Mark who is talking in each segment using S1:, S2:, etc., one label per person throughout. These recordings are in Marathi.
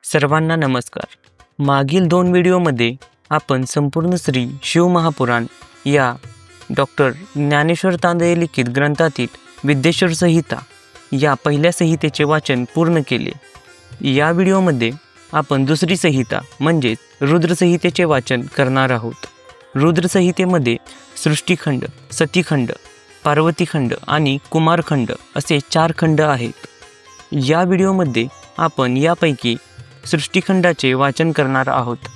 S1: सर्वांना नमस्कार। मागील 2 व्हिडिओमध्ये आपण संपूर्ण श्री शिवमहापुराण या डॉक्टर ज्ञानेश्वर तांदळे लिखित ग्रंथातील विद्येश्वर संहिता या पहिल्या संहितेचे वाचन पूर्ण केले। या व्हिडिओमध्ये आपण दुसरी संहिता म्हणजेच रुद्र संहितेचे वाचन करणार आहोत। रुद्र संहितेमध्ये सृष्टीखंड, सतीखंड, पार्वतीखंड आणि कुमारखंड असे 4 खंड आहेत। या व्हिडिओमध्ये आपण यापैकी सृष्टीखंडाचे वाचन करणार आहोत।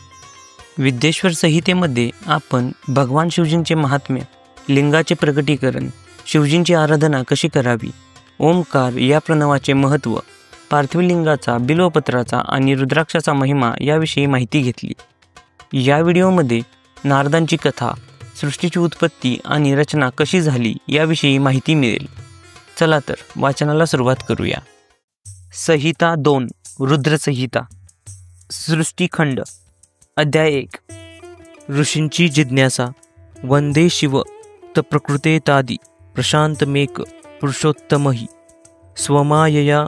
S1: विद्येश्वर संहितेमध्ये आपण भगवान शिवजींचे महात्म्य, लिंगाचे प्रकटीकरण, शिवजींची आराधना कशी करावी, ओमकार या प्रणवाचे महत्त्व, पार्थिव लिंगाचा, बिल्वपत्राचा आणि रुद्राक्षाचा महिमा याविषयी माहिती घेतली। या व्हिडिओमध्ये नारदांची कथा, सृष्टीची उत्पत्ती आणि रचना कशी झाली याविषयी माहिती मिळेल। चला तर वाचनाला सुरुवात करूया। संहिता 2 रुद्र संहिता। सृष्टीखंड। अध्याय 1। ऋषींची जिज्ञासा। वंदे शिव तप्रकृतेतादि प्रशांतमेक पुरुषोत्तमहि स्वमायया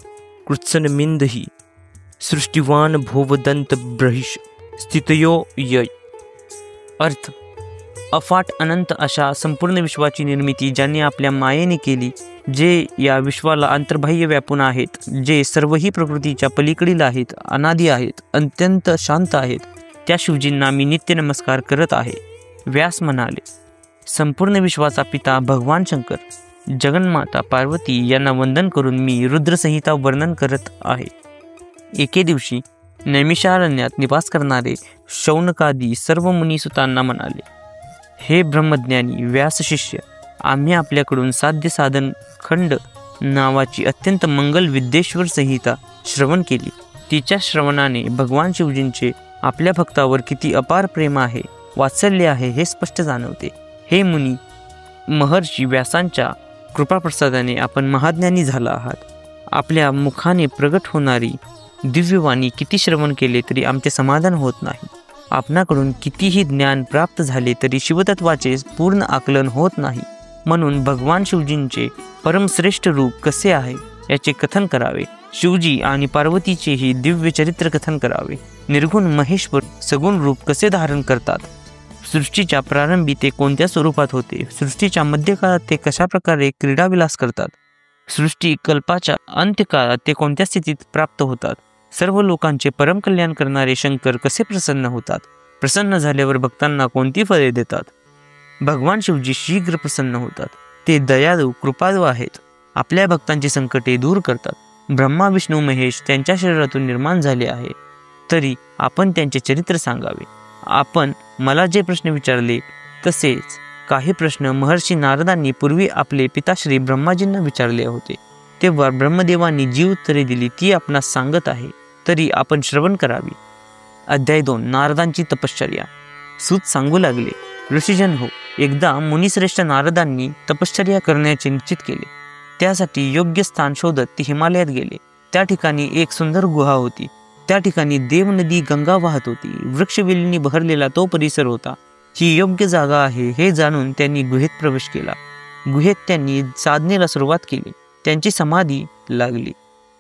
S1: कृत्सनमिंदहि सृष्टिवान भोवदंत ब्रहिष स्थितयो यय। अर्थ: अफाट अनंत अशा संपूर्ण विश्वाची निर्मिती ज्यांनी आपल्या मायेने केली, जे या विश्वाला अंतर्बाह्य व्यापून आहेत, जे सर्वही प्रकृतीच्या पलीकडील आहेत, अनादी आहेत, अत्यंत शांत आहेत, त्या शिवजींना मी नित्य नमस्कार करत आहे। व्यास म्हणाले, संपूर्ण विश्वाचा पिता भगवान शंकर, जगन्माता पार्वती यांना वंदन करून मी रुद्रसंहिता वर्णन करत आहे। एके दिवशी नैमिषारण्यात निवास करणारे शौनकादी सर्व मुनिसुतांना म्हणाले, हे ब्रह्मज्ञानी व्यास शिष्य, आम्ही आपल्याकडून साध्य साधन खंड नावाची अत्यंत मंगल विद्येश्वर संहिता श्रवण केली। तिच्या श्रवणाने भगवान शिवजींचे आपल्या भक्तावर किती अपार प्रेम आहे, वात्सल्य आहे हे स्पष्ट जाणवते। हे मुनी, महर्षी व्यासांच्या कृपाप्रसादाने आपण महाज्ञानी झाला आहात। आपल्या मुखाने प्रगट होणारी दिव्यवाणी किती श्रवण केले तरी आमचे समाधान होत नाही। आपणाकडून कितीही ज्ञान प्राप्त झाले तरी शिवतत्वाचे पूर्ण आकलन होत नाही। म्हणून भगवान शिवजींचे परमश्रेष्ठ रूप कसे आहे याचे कथन करावे। शिवजी आणि पार्वतीचेही दिव्य चरित्र कथन करावे। निर्गुण महेश्वर सगुण रूप कसे धारण करतात, सृष्टीच्या प्रारंभी ते कोणत्या स्वरूपात होते, सृष्टीच्या मध्यकाळात ते कशा प्रकारे क्रीडाविलास करतात, सृष्टी कल्पाच्या अंत्यकाळात ते कोणत्या स्थितीत प्राप्त होतात, सर्व लोकांचे परम कल्याण करणारे शंकर कसे प्रसन्न होतात, प्रसन्न झाल्यावर भक्तांना कोणती फळे देतात, भगवान शिवजी शीघ्र प्रसन्न होतात, ते दयाळू कृपाळू आहेत, आपल्या भक्तांची संकटे दूर करतात। ब्रह्मा विष्णू महेश त्यांच्या शरीरातून निर्माण झाले आहे, तरी आपण त्यांचे चरित्र सांगावे। आपण मला जे प्रश्न विचारले तसेच काही प्रश्न महर्षी नारदांनी पूर्वी आपले पिताश्री ब्रह्माजींना विचारले होते, तेव्हा ब्रह्मदेवांनी जी उत्तरे दिली ती आपणास सांगत आहे, तरी आपण श्रवण करावी। अध्याय 2 नारदांची तपश्चर्या। सूत सांगू लागले, ऋषीजन हो, एकदा मुनिश्रेष्ठ नारदांनी तपश्चर्या करण्याचे निश्चित केले। त्यासाठी योग्य स्थान शोधत ते हिमालयात गेले। त्या ठिकाणी एक सुंदर गुहा होती। त्या ठिकाणी देव नदी गंगा वाहत होती। वृक्षवेलींनी बहरलेला तो परिसर होता। ही योग्य जागा आहे हे जाणून त्यांनी गुहेत प्रवेश केला। गुहेत त्यांनी साधनेला सुरुवात केली। त्यांची समाधी लागली।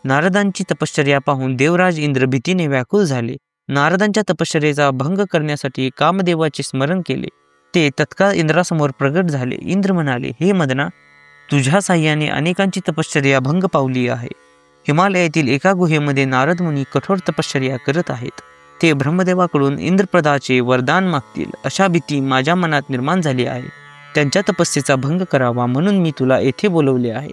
S1: नारदांची तपश्चर्या पाहून देवराज इंद्र भीतीने व्याकुळ झाले। नारदांच्या तपश्चर्येचा भंग करण्यासाठी कामदेवाचे स्मरण केले। ते तत्काळ इंद्रासमोर प्रगट झाले। इंद्र म्हणाले, हे मदना, तुझ्या साह्याने अनेकांची तपश्चर्या भंग पावली आहे। हिमालयातील एका गुहेमध्ये नारद मुनी कठोर तपश्चर्या करत आहेत। ते ब्रह्मदेवाकडून इंद्रप्रदाचे वरदान मागतील अशा भीती माझ्या मनात निर्माण झाली आहे। त्यांच्या तपस्येचा भंग करावा म्हणून मी तुला येथे बोलवले आहे।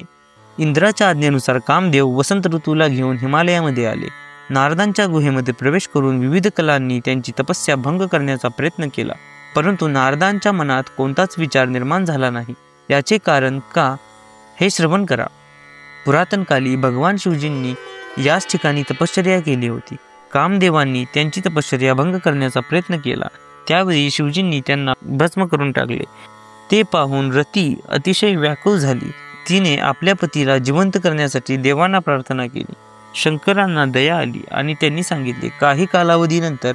S1: इंद्राच्या आज्ञेनुसार कामदेव वसंत ऋतूला घेऊन हिमालयामध्ये आले। नारदांच्या गुहेमध्ये प्रवेश करून विविध कलांनी त्यांची तपस्या भंग करण्याचा प्रयत्न केला, परंतु नारदांच्या मनात कोणताच विचार निर्माण झाला नाही। याचे कारण का हे श्रवण करा। पुरातन काली भगवान शिवजींनी याच ठिकाणी तपश्चर्या केली होती। कामदेवांनी त्यांची तपश्चर्या भंग करण्याचा प्रयत्न केला। त्यावेळी शिवजींनी त्यांना भस्म करून टाकले। ते पाहून रती अतिशय व्याकुळ झाली। तिने आपल्या पतीला जिवंत करण्यासाठी देवांना प्रार्थना केली। शंकरांना दया आली आणि त्यांनी सांगितले, काही कालावधीनंतर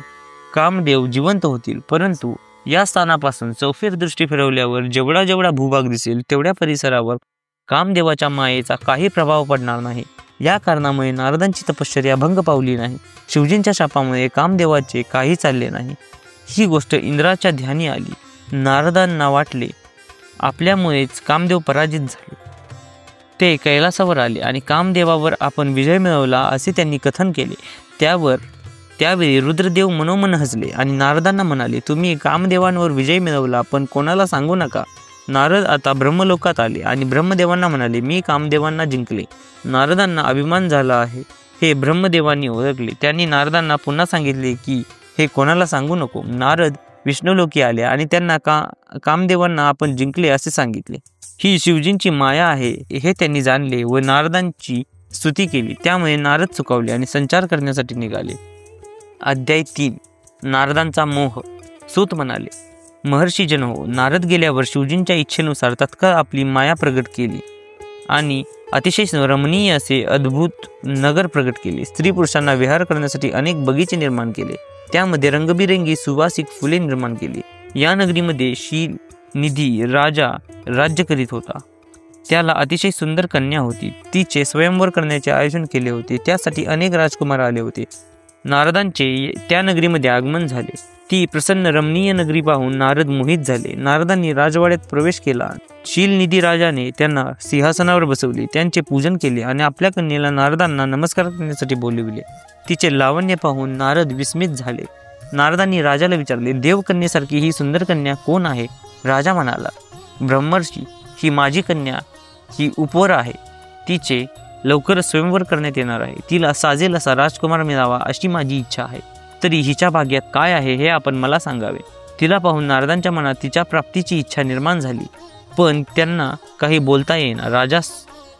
S1: कामदेव जिवंत होतील, परंतु या स्थानापासून चौफेर दृष्टी फिरवल्यावर जेवढा भूभाग दिसेल तेवढ्या परिसरावर कामदेवाच्या मायेचा काही प्रभाव पडणार नाही। या कारणामुळे नारदांची तपश्चर्या भंग पावली नाही. शिवजींच्या शापामुळे कामदेवाचे काही चालले नाही. ही गोष्ट इंद्राच्या ध्यानी आली. नारदांना वाटले आपल्यामुळेच कामदेव पराजित झाले. ते कैलासावर आले आणि कामदेवावर आपण विजय मिळवला असे त्यांनी कथन केले. त्यावेळी रुद्रदेव मनोमन हसले आणि नारदांना म्हणाले, तुम्ही कामदेवांवर विजय मिळवला पण कोणाला सांगू नका. नारद आता ब्रह्मलोकात आले आणि ब्रह्मदेवांना म्हणाले, मी कामदेवांना जिंकले. नारदांना अभिमान झाला आहे हे ब्रह्मदेवांनी ओळखले. त्यांनी नारदांना पुन्हा सांगितले की हे कोणाला सांगू नको. नारद विष्णुलोकी आले आणि त्यांना कामदेवांना आपण जिंकले असे सांगितले. ही शिवजींची माया आहे हे त्यांनी जाणले व नारदांची स्तुती केली. त्यामुळे नारद चुकावले आणि संचार करण्यासाठी निघाले. अध्याय 3 नारदांचा मोह. सूत म्हणाले, महर्षी जन हो, नारद गेल्यावर शिवजींच्या इच्छेनुसार तत्काळ आपली माया प्रगट केली आणि अतिशय रमणीय असे अद्भुत नगर प्रगट केले. स्त्री पुरुषांना विहार करण्यासाठी अनेक बगीचे निर्माण केले. त्यामध्ये रंगबिरंगी सुवासिक फुले निर्माण केली. या नगरीमध्ये शील निधी राजा राज्य करीत होता. त्याला अतिशय सुंदर कन्या होती. तिचे स्वयंवर करण्याचे आयोजन केले होते. त्यासाठी अनेक राजकुमार आले होते. नारदांचे त्या नगरीमध्ये आगमन झाले. ती प्रसन्न रमणीय नगरी पाहून नारद मोहित झाले. नारदांनी राजवाड्यात प्रवेश केला. शीलनिधी राजाने त्यांना सिंहासनावर बसवले, त्यांचे पूजन केले आणि आपल्या कन्येला नारदांना नमस्कार करण्यासाठी बोलविले. तिचे लावण्य पाहून नारद विस्मित झाले. नारदांनी राजाला विचारले, देवकन्येसारखी ही सुंदर कन्या कोण आहे? राजा म्हणाला, ब्रह्मर्षी, ही माझी कन्या, ही उपवर आहे. तिचे लवकरच स्वयंवर करण्यात येणार आहे. तिला साजेल असा राजकुमार मिळावा अशी माझी इच्छा आहे. तरी हिच्या भाग्यात काय आहे हे आपण मला सांगावे. तिला पाहून नारदांच्या मनात तिच्या प्राप्तीची इच्छा निर्माण झाली, पण त्यांना काही बोलता येईना. राजा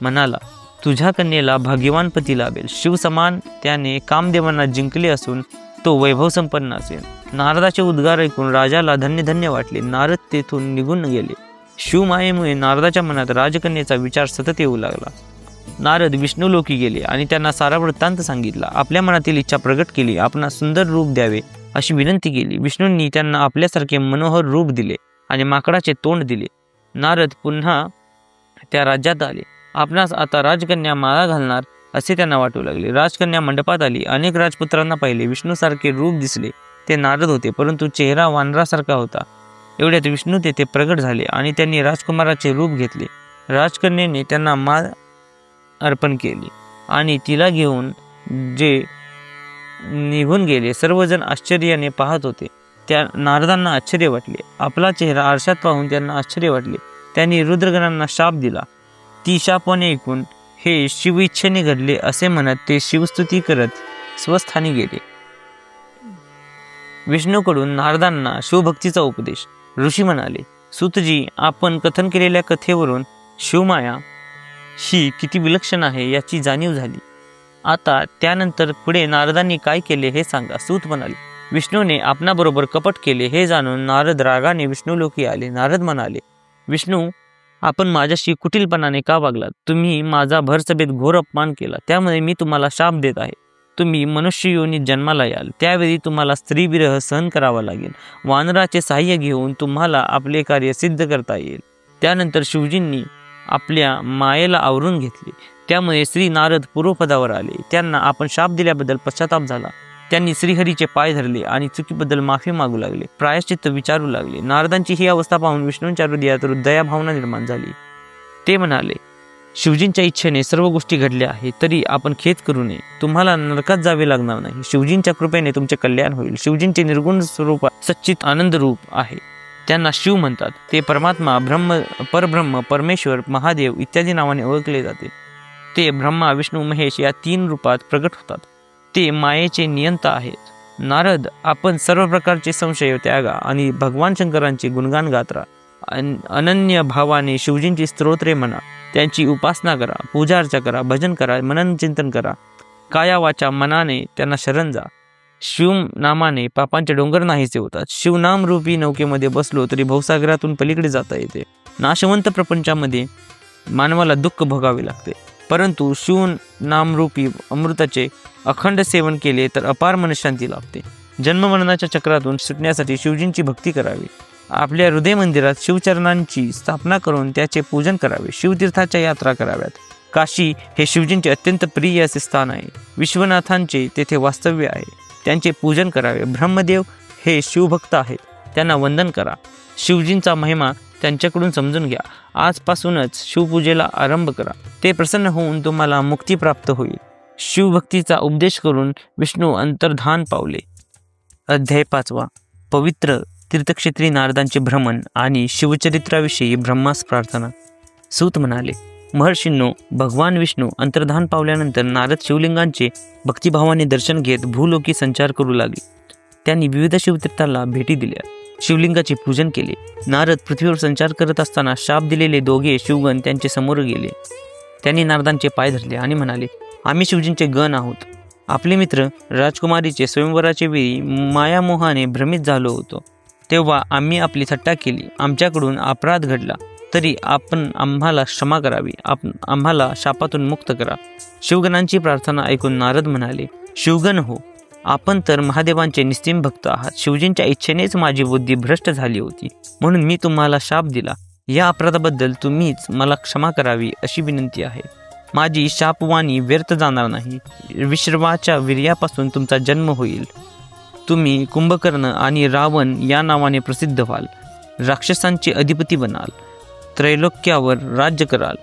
S1: म्हणाला, तुझ्या कन्येला भाग्यवान पती लाभेल. शिवसमान त्याने कामदेवांना जिंकले असून तो वैभव संपन्न असेल. नारदाचे उद्गार ऐकून राजाला धन्य धन्य वाटले. नारद तेथून निघून गेले. शिवमायेमुळे नारदाच्या मनात राजकन्येचा विचार सतत येऊ लागला. नारद विष्णुलोकी गेले आणि त्यांना सारा वृत्तांत सांगितला. आपल्या मनातील इच्छा प्रगट केली. आपणास सुंदर रूप द्यावे अशी विनंती केली. विष्णूंनी त्यांना आपल्यासारखे मनोहर रूप दिले आणि माकडाचे तोंड दिले. नारद पुन्हा त्या राज्यात आले. आपणास आता राजकन्या माळा घालणार असे त्यांना वाटू लागले. राजकन्या मंडपात आली. अनेक राजपुत्रांना पाहिले. विष्णूसारखे रूप दिसले. ते नारद होते, परंतु चेहरा वानरासारखा होता. एवढ्यात विष्णू तेथे प्रगट झाले आणि त्यांनी राजकुमाराचे रूप घेतले. राजकन्येने त्यांना माळ अर्पण केली आणि तिला घेऊन जे निघून गेले. सर्वजण आश्चर्याने पाहत होते. त्या नारदांना आश्चर्य वाटले. आपला चेहरा आरशात पाहून त्यांना आश्चर्य वाटले. त्यांनी रुद्रगणांना शाप दिला. ती शापवाने ऐकून हे शिव इच्छेने घडले असे म्हणत ते शिवस्तुती करत स्वस्थानी गेले. विष्णूकडून नारदांना शिवभक्तीचा उपदेश. ऋषी म्हणाले, सूतजी, आपण कथन केलेल्या कथेवरून शिवमाया ही किती विलक्षण आहे याची जाणीव झाली. आता त्यानंतर पुढे नारदांनी काय केले हे सांगा. सूत म्हणाले, विष्णूने आपणाबरोबर कपट केले हे जाणून नारद रागाने विष्णुलोकी आले. नारद म्हणाले, विष्णू, आपण माझ्याशी कुटिलपणाने का वागलात? तुम्ही माझा भरसभेत घोर अपमान केला. त्यामुळे मी तुम्हाला शाप देत आहे. तुम्ही मनुष्य योनीत जन्माला याल. त्यावेळी तुम्हाला स्त्रीविरह सहन करावा लागेल. वानराचे साह्य घेऊन तुम्हाला आपले कार्य सिद्ध करता येईल. त्यानंतर शिवजींनी आपल्या मायेला आवरून घेतले. त्यामुळे श्री नारद पूर्वपदावर आले. त्यांना आपण शाप दिल्याबद्दल पश्चाताप झाला. त्यांनी श्रीहरीचे पाय धरले आणि चुकीबद्दल माफी मागू लागले. प्रायश्चित्त विचारू लागले. नारदांची ही अवस्था पाहून विष्णूंच्या हृदयात दया भावना निर्माण झाली. ते म्हणाले, शिवजींच्या इच्छेने सर्व गोष्टी घडल्या आहेत, तरी आपण खेद करू नये. तुम्हाला नरकात जावे लागणार नाही. शिवजींच्या कृपेने तुमचे कल्याण होईल. शिवजींचे निर्गुण स्वरूप सच्चित आनंद रूप आहे. त्यांना शिव म्हणतात. ते परमात्मा, परब्रह्म, परमेश्वर, महादेव इत्यादी नावाने ओळखले जाते. ते ब्रह्मा, विष्णू, महेश या 3 रूपात प्रगट होतात. ते मायेचे नियंता आहेत. नारद, आपण सर्व प्रकारचे संशय त्यागा आणि भगवान शंकरांचे गुणगान गात राहा. अनन्य भावाने शिवजींची स्तोत्रे म्हणा. त्यांची उपासना करा, पूजा अर्चा करा, भजन करा, मनन चिंतन करा. काया वाचा मनाने त्यांना शरण जा. शिव नामाने पापांचे डोंगर नाहीसे होतात. शिवनाम रूपी नौकेमध्ये बसलो तरी भवसागरातून पलीकडे जाता येते. नाशवंत प्रपंचामध्ये मानवाला दुःख भोगावे लागते, परंतु शिवनामरूपी अमृताचे अखंड सेवन केले तर अपार मनशांती लाभते. जन्ममरणाच्या चक्रातून सुटण्यासाठी शिवजींची भक्ती करावी. आपल्या हृदय मंदिरात शिवचरणांची स्थापना करून त्याचे पूजन करावे. शिवतीर्थाच्या यात्रा कराव्यात. काशी हे शिवजींचे अत्यंत प्रिय असे स्थान आहे. विश्वनाथांचे तेथे वास्तव्य आहे. त्यांचे पूजन करावे. ब्रह्मदेव हे शिवभक्त आहेत, त्यांना वंदन करा. शिवजींचा महिमा त्यांच्याकडून समजून घ्या. आजपासूनच शिवपूजेला आरंभ करा. ते प्रसन्न होऊन तुम्हाला मुक्ती प्राप्त होईल. शिवभक्तीचा उपदेश करून विष्णू अंतर्धान पावले. अध्याय 5. पवित्र तीर्थक्षेत्री नारदांचे भ्रमण आणि शिवचरित्राविषयी ब्रह्मास प्रार्थना. सूत म्हणाले, महर्षींनो, भगवान विष्णू अंतर्धान पावल्यानंतर नारद शिवलिंगांचे भक्तिभावाने दर्शन घेत भूलोकी संचार करू लागले. त्यांनी विविध शिवतीर्थाला भेटी दिल्या, शिवलिंगाचे पूजन केले. नारद पृथ्वीवर संचार करत असताना शाप दिलेले दोघे शिवगण त्यांचे समोर गेले. त्यांनी नारदांचे पाय धरले आणि म्हणाले, आम्ही शिवजींचे गण आहोत. आपले मित्र राजकुमारीचे स्वयंवराचे वेळी मायामोहाने भ्रमित झालो होतो, तेव्हा आम्ही आपली थट्टा केली. आमच्याकडून अपराध घडला तरी आपण आम्हाला क्षमा करावी. आम्हाला शापातून मुक्त करा. शिवगणांची प्रार्थना ऐकून नारद म्हणाले, शिवगण हो, आपण तर महादेवांचे निस्सीम भक्त आहात. शिवजींच्या इच्छेनेच माझी बुद्धी भ्रष्ट झाली होती, म्हणून मी तुम्हाला शाप दिला. या अपराधाबद्दल तुम्हीच मला क्षमा करावी अशी विनंती आहे. माझी शापवाणी व्यर्थ जाणार नाही. विश्रवाच्या वीर्यापासून तुमचा जन्म होईल. तुम्ही कुंभकर्ण आणि रावण या नावाने प्रसिद्ध व्हाल. राक्षसांचे अधिपती बनाल. त्रैलोक्यावर राज्य कराल.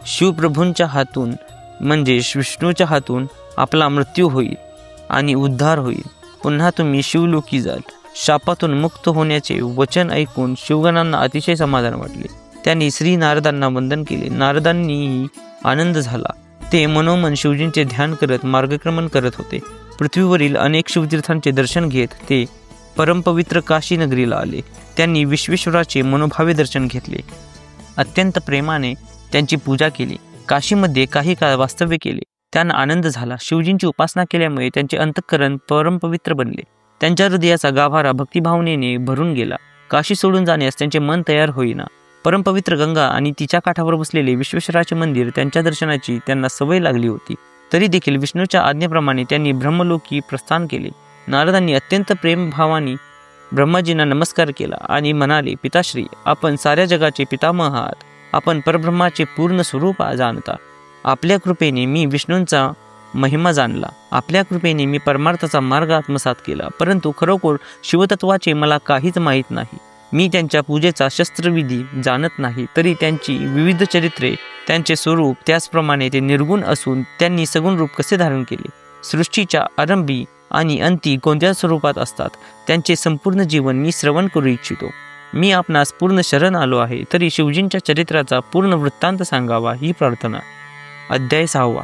S1: शिवप्रभूंच्या हातून म्हणजे विष्णूच्या हातून आपला मृत्यू होईल आणि उद्धार होईल. पुन्हा तुम्ही शिवलोकी जाल. शापातून मुक्त होण्याचे वचन ऐकून शिवगणांना अतिशय समाधान वाटले. त्यांनी श्री नारदांना वंदन केले. नारदांनीही आनंद झाला. ते मनोमन शिवजींचे ध्यान करत मार्गक्रमण करत होते. पृथ्वीवरील अनेक शिवतीर्थांचे दर्शन घेत ते परमपवित्र काशी नगरीला आले. त्यांनी विश्वेश्वराचे मनोभावे दर्शन घेतले. अत्यंत प्रेमाने त्यांची पूजा केली. काशीमध्ये काही काळ वास्तव्य केले. त्यांना आनंद झाला. शिवजींची उपासना केल्यामुळे त्यांचे अंतःकरण परमपवित्र बनले. त्यांच्या हृदयाचा गाभारा भक्तिभावनेने भरून गेला. काशी सोडून जाण्यास त्यांचे मन तयार होईना. परमपवित्र गंगा आणि तिच्या काठावर बसलेले विश्वेश्वराचे मंदिर त्यांच्या दर्शनाची त्यांना सवय लागली होती. तरी देखील विष्णूच्या आज्ञेप्रमाणे त्यांनी ब्रह्मलोकी प्रस्थान केले. नारदांनी अत्यंत प्रेमभावाने ब्रह्माजींना नमस्कार केला आणि म्हणाले, पिताश्री, आपण साऱ्या जगाचे पितामह आहात. आपण परब्रह्माचे पूर्ण स्वरूप जाणता. आपल्या कृपेने मी विष्णूंचा महिमा जाणला. आपल्या कृपेने मी परमार्थाचा मार्ग आत्मसात केला. परंतु खरोखर शिवतत्वाचे मला काहीच माहीत नाही. मी त्यांच्या पूजेचा शस्त्रविधी जाणत नाही. तरी त्यांची विविध चरित्रे, त्यांचे स्वरूप, त्याचप्रमाणे ते निर्गुण असून त्यांनी सगुण रूप कसे धारण केले, सृष्टीच्या आरंभी आणि अंती कोणत्या स्वरूपात असतात, त्यांचे संपूर्ण जीवन मी श्रवण करू इच्छितो. मी आपणास पूर्ण शरण आलो आहे. तरी शिवजींच्या चरित्राचा पूर्ण वृत्तांत सांगावा ही प्रार्थना. अध्याय 6.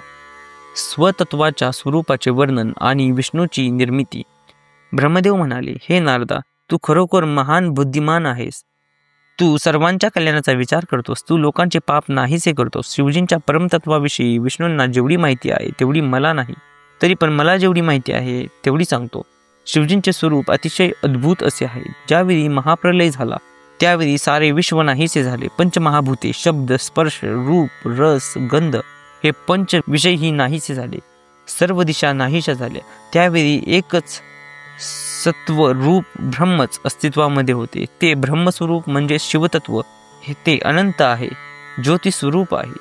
S1: स्वतत्वाच्या स्वरूपाचे वर्णन आणि विष्णूची निर्मिती. ब्रह्मदेव म्हणाले, हे नारदा, तू खरोखर महान बुद्धिमान आहेस. तू सर्वांच्या कल्याणाचा विचार करतोस. तू लोकांचे पाप नाहीसे करतोस. शिवजींच्या परमतत्वाविषयी विष्णूंना जेवढी माहिती आहे तेवढी मला नाही. तरी पण मला जेवढी माहिती आहे तेवढी सांगतो. शिवजींचे स्वरूप अतिशय अद्भुत असे आहे. ज्यावेळी महाप्रलय झाला त्यावेळी सारे विश्व नाहीसे झाले. पंचमहाभूते, शब्द, स्पर्श, रूप, रस, गंध हे पंच विषयही नाहीसे झाले. सर्व दिशा नाहीशा झाल्या. त्यावेळी एकच सत्व रूप ब्रह्मच अस्तित्वामध्ये होते. ते ब्रह्मस्वरूप म्हणजे शिवतत्व. ते अनंत आहे, ज्योतिस्वरूप आहे,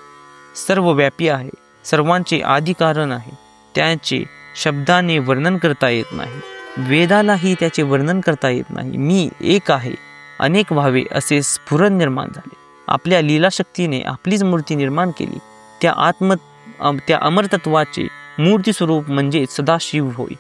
S1: सर्वव्यापी आहे, सर्वांचे आदी कारण आहे. त्याचे शब्दाने वर्णन करता येत नाही. वेदालाही त्याचे वर्णन करता येत नाही. मी एक आहे, अनेक व्हावे असे स्फुरण निर्माण झाले. आपल्या लीलाशक्तीने आपलीच मूर्ती निर्माण केली. त्या अमरतत्वाचे मूर्तिस्वरूप म्हणजे सदाशिव होय.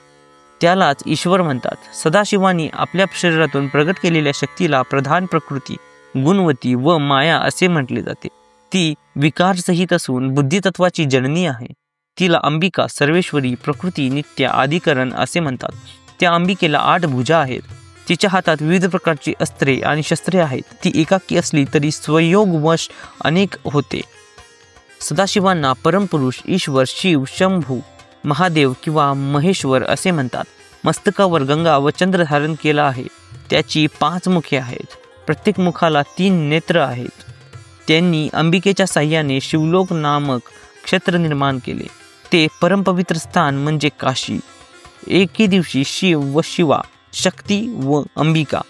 S1: त्यालाच ईश्वर म्हणतात. सदाशिवानी आपल्या शरीरातून प्रगट केलेल्या शक्तीला प्रधान प्रकृती, गुणवती व माया असे म्हटले जाते. ती विकारसहित असून बुद्धितत्वाची जननी आहे. तिला अंबिका, सर्वेश्वरी, प्रकृती, नित्य, आदिकरण असे म्हणतात. त्या अंबिकेला 8 भुजा आहेत. तिच्या हातात विविध प्रकारची अस्त्रे आणि शस्त्रे आहेत. ती एकाकी असली तरी स्वयोगवश अनेक होते. सदाशिवांना परमपुरुष, ईश्वर, शिव, शंभू, महादेव किंवा महेश्वर असे म्हणतात. मस्तकावर गंगा व चंद्र धारण केला आहे. त्याची 5 मुखे आहेत. प्रत्येक मुखाला 3 नेत्र आहेत. त्यांनी अंबिकेच्या साह्याने शिवलोक नामक क्षेत्र निर्माण केले. ते परमपवित्र स्थान म्हणजे काशी. एके दिवशी शिव व शिवा, शक्ती व अंबिका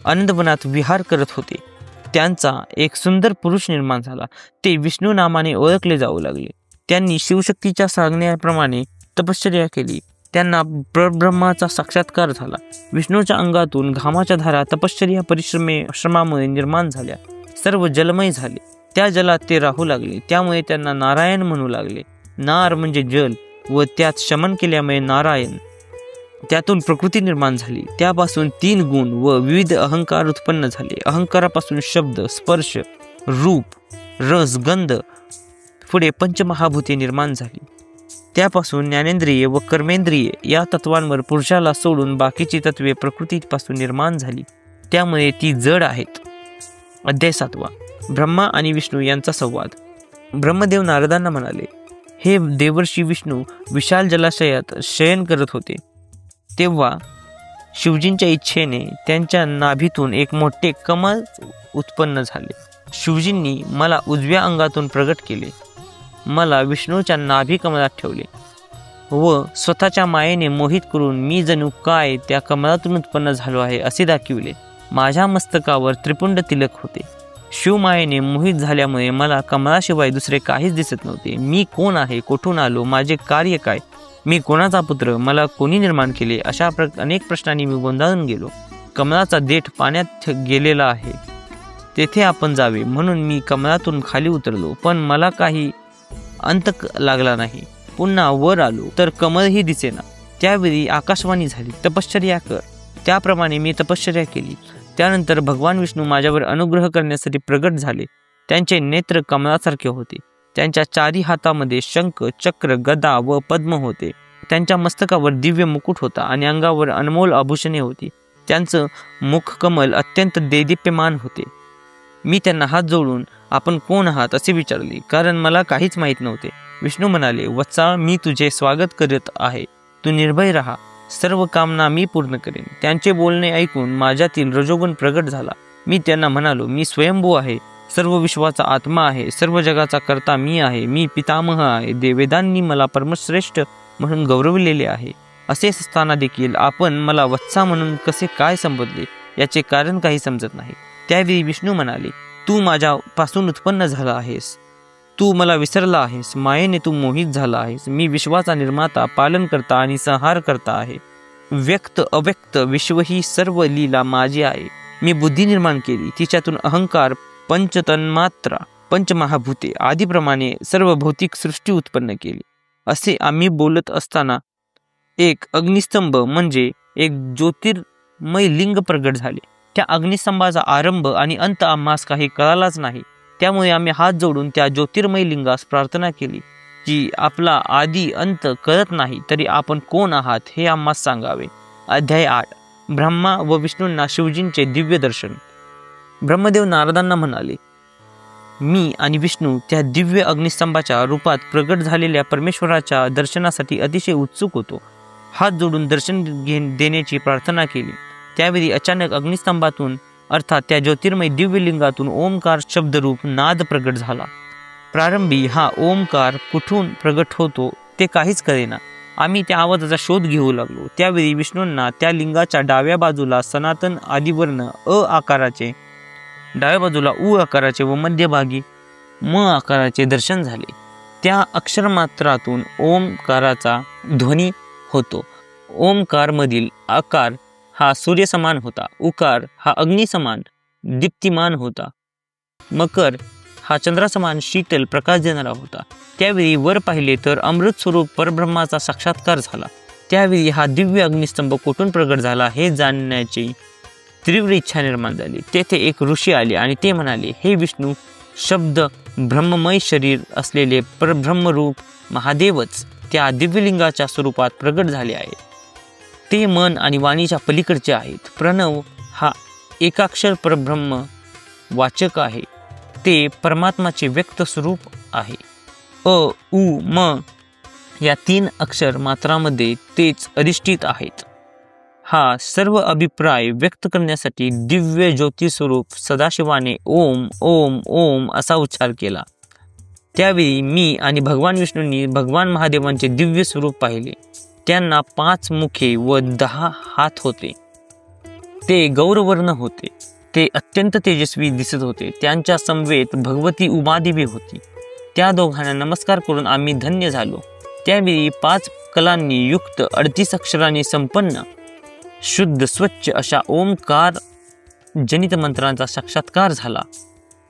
S1: आनंदवनात विहार करत होते. त्यांचा एक सुंदर पुरुष निर्माण झाला. ते विष्णू नामाने ओळखले जाऊ लागले. त्यांनी शिवशक्तीच्या सांगण्याप्रमाणे तपश्चर्या केली. त्यांना परब्रह्माचा साक्षात्कार झाला. विष्णूच्या अंगातून घामाच्या धारा तपश्चर्या श्रमामुळे निर्माण झाल्या. सर्व जलमय झाले. त्या जलात ते राहू लागले. त्यामुळे त्यांना नारायण म्हणू लागले. नार म्हणजे जल व त्यात शमन केल्यामुळे नारायण. त्यातून प्रकृती निर्माण झाली. त्यापासून 3 गुण व विविध अहंकार उत्पन्न झाले. अहंकारापासून शब्द, स्पर्श, रूप, रस, गंध, पुढे पंचमहाभूते निर्माण झाली. त्यापासून ज्ञानेंद्रिये व कर्मेंद्रिये या तत्वांवर पुरुषाला सोडून बाकीची तत्वे प्रकृतीपासून निर्माण झाली. त्यामुळे ती जड आहेत. अध्याय 7. ब्रह्मा आणि विष्णू यांचा संवाद. ब्रह्मदेव नारदांना म्हणाले, हे देवर्षी विष्णू विशाल जलाशयात शयन करत होते. तेव्हा शिवजींच्या इच्छेने त्यांच्या नाभीतून एक मोठे कमळ उत्पन्न झाले. शिवजींनी मला उजव्या अंगातून प्रगट केले. मला विष्णूच्या नाभी कमळात ठेवले व स्वतःच्या मायेने मोहित करून मी जणू काय त्या कमळातून उत्पन्न झालो आहे असे दाखविले. माझ्या मस्तकावर त्रिपुंड तिलक होते. शिवमायेने मोहित झाल्यामुळे मला कमळाशिवाय दुसरे काहीच दिसत नव्हते. मी कोण आहे, कुठून आलो, माझे कार्य काय, मी कोणाचा पुत्र, मला कोणी निर्माण केले, अशा अनेक प्रश्नांनी मी गोंधळून गेलो. कमळाचा देठ पाण्यात गेलेला आहे, तेथे आपण जावे म्हणून मी कमळातून खाली उतरलो. पण मला काही अंत लागला नाही. पुन्हा वर आलो तर कमळही दिसेना. त्यावेळी आकाशवाणी झाली, तपश्चर्या कर. त्याप्रमाणे मी तपश्चर्या केली. त्यानंतर भगवान विष्णू माझ्यावर अनुग्रह करण्यासाठी प्रगट झाले. त्यांचे नेत्र कमळासारखे होते. त्यांच्या 4 हातामध्ये शंख, चक्र, गदा व पद्म होते. त्यांच्या मस्तकावर दिव्य मुकुट होता आणि अंगावर अनमोल आभूषणे होती. त्यांचं मुखकमल अत्यंत देदीप्यमान होते. मी त्यांना हात जोडून आपण कोण आहात असे विचारले, कारण मला काहीच माहीत नव्हते. विष्णू म्हणाले, वत्सा, मी तुझे स्वागत करत आहे. तू निर्भय राहा. सर्व कामना मी पूर्ण करेन. त्यांचे बोलणे ऐकून माझ्यातील रजोगुण प्रगट झाला. मी त्यांना म्हणालो, मी स्वयंभू आहे, सर्व विश्वाचा आत्मा आहे, सर्व जगाचा कर्ता मी आहे, मी पितामह आहे. वेदांनी मला परमश्रेष्ठ म्हणून गौरवलेले आहे. असे असताना देखील आपण मला वत्सा म्हणून कसे काय संबोधले याचे कारण काही समजत नाही. त्यावेळी विष्णू म्हणाले, तू माझ्यापासून उत्पन्न झाला आहेस. तू मला विसरला आहेस. मायेने तू मोहित झाला आहेस. मी विश्वाचा निर्माता, पालन करता आणि संहार करता आहे. व्यक्त अव्यक्त विश्व ही सर्व लीला माझी आहे. मी बुद्धी निर्माण केली. तिच्यातून अहंकार, पंचतन्मात्रा, पंचमहाभूते आदीप्रमाणे सर्व भौतिक सृष्टी उत्पन्न केली. असे आम्ही बोलत असताना एक अग्निस्तंभ म्हणजे एक ज्योतिर्मय लिंग प्रगट झाले. त्या अग्निस्तंभाचा आरंभ आणि अंत आम्हास काही कळालाच नाही. त्यामुळे आम्ही हात जोडून त्या ज्योतिर्मय लिंगास प्रार्थना केली की आपला आदी अंत कळत नाही तरी आपण कोण आहात हे आम्हास सांगावे. अध्याय 8. ब्रह्मा व विष्णूंना शिवजींचे दिव्य दर्शन. ब्रह्मदेव नारदांना म्हणाले, मी आणि विष्णू त्या दिव्य अग्निस्तंभाच्या रूपात प्रगट झालेल्या परमेश्वराच्या दर्शनासाठी अतिशय उत्सुक होतो. हात जोडून दर्शन देण्याची प्रार्थना केली. त्यावेळी अचानक अग्निस्तंभातून अर्थात त्या ज्योतिर्मय दिव्यलिंगातून ओमकार शब्दरूप नाद प्रगट झाला. प्रारंभी हा ओमकार कुठून प्रगट होतो ते काहीच कळेना. आम्ही त्या आवाजाचा शोध घेऊ लागलो. त्यावेळी विष्णूंना त्या लिंगाच्या डाव्या बाजूला सनातन आदिवर्ण अ आकाराचे, डाव्या बाजूला उ आकाराचे व मध्यभागी म आकाराचे दर्शन झाले. त्या अक्षरमात्रातून ओमकाराचा ध्वनी होतो. ओमकार मधील आकार हा सूर्यसमान होता. उकार हा अग्निसमान दीप्तिमान होता. मकर हा चंद्रासमान शीतल प्रकाश देणारा होता. त्यावेळी वर पाहिले तर अमृत स्वरूप परब्रह्माचा साक्षात्कार झाला. त्यावेळी हा दिव्य अग्निस्तंभ कुठून प्रगट झाला हे जाणण्याची तीव्र इच्छा निर्माण झाली. तेथे एक ऋषी आले आणि ते म्हणाले, हे विष्णू, शब्द ब्रह्ममय शरीर असलेले परब्रह्मरूप महादेवच त्या दिव्यलिंगाच्या स्वरूपात प्रगट झाले आहे. ते मन आणि वाणीच्या पलीकडचे आहेत. प्रणव हा एकाक्षर परब्रह्म वाचक आहे. ते परमात्माचे व्यक्त स्वरूप आहे. अ उ म या 3 अक्षर मात्रामध्ये तेच अधिष्ठित आहेत. हा सर्व अभिप्राय व्यक्त करण्यासाठी दिव्य ज्योती स्वरूप सदाशिवाने ओम ओम ओम असा उच्चार केला. त्यावेळी मी आणि भगवान विष्णूंनी भगवान महादेवांचे दिव्य स्वरूप पाहिले. त्यांना 5 मुखे व 10 हात होते. ते गौरवर्ण होते. ते अत्यंत तेजस्वी दिसत होते. त्यांच्या समवेत भगवती उमादेवी होती. त्या दोघांना नमस्कार करून आम्ही धन्य झालो. त्यावेळी 5 कलांनी युक्त 38 अक्षरांनी संपन्न शुद्ध स्वच्छ अशा ओमकार जनित मंत्रांचा साक्षात्कार झाला.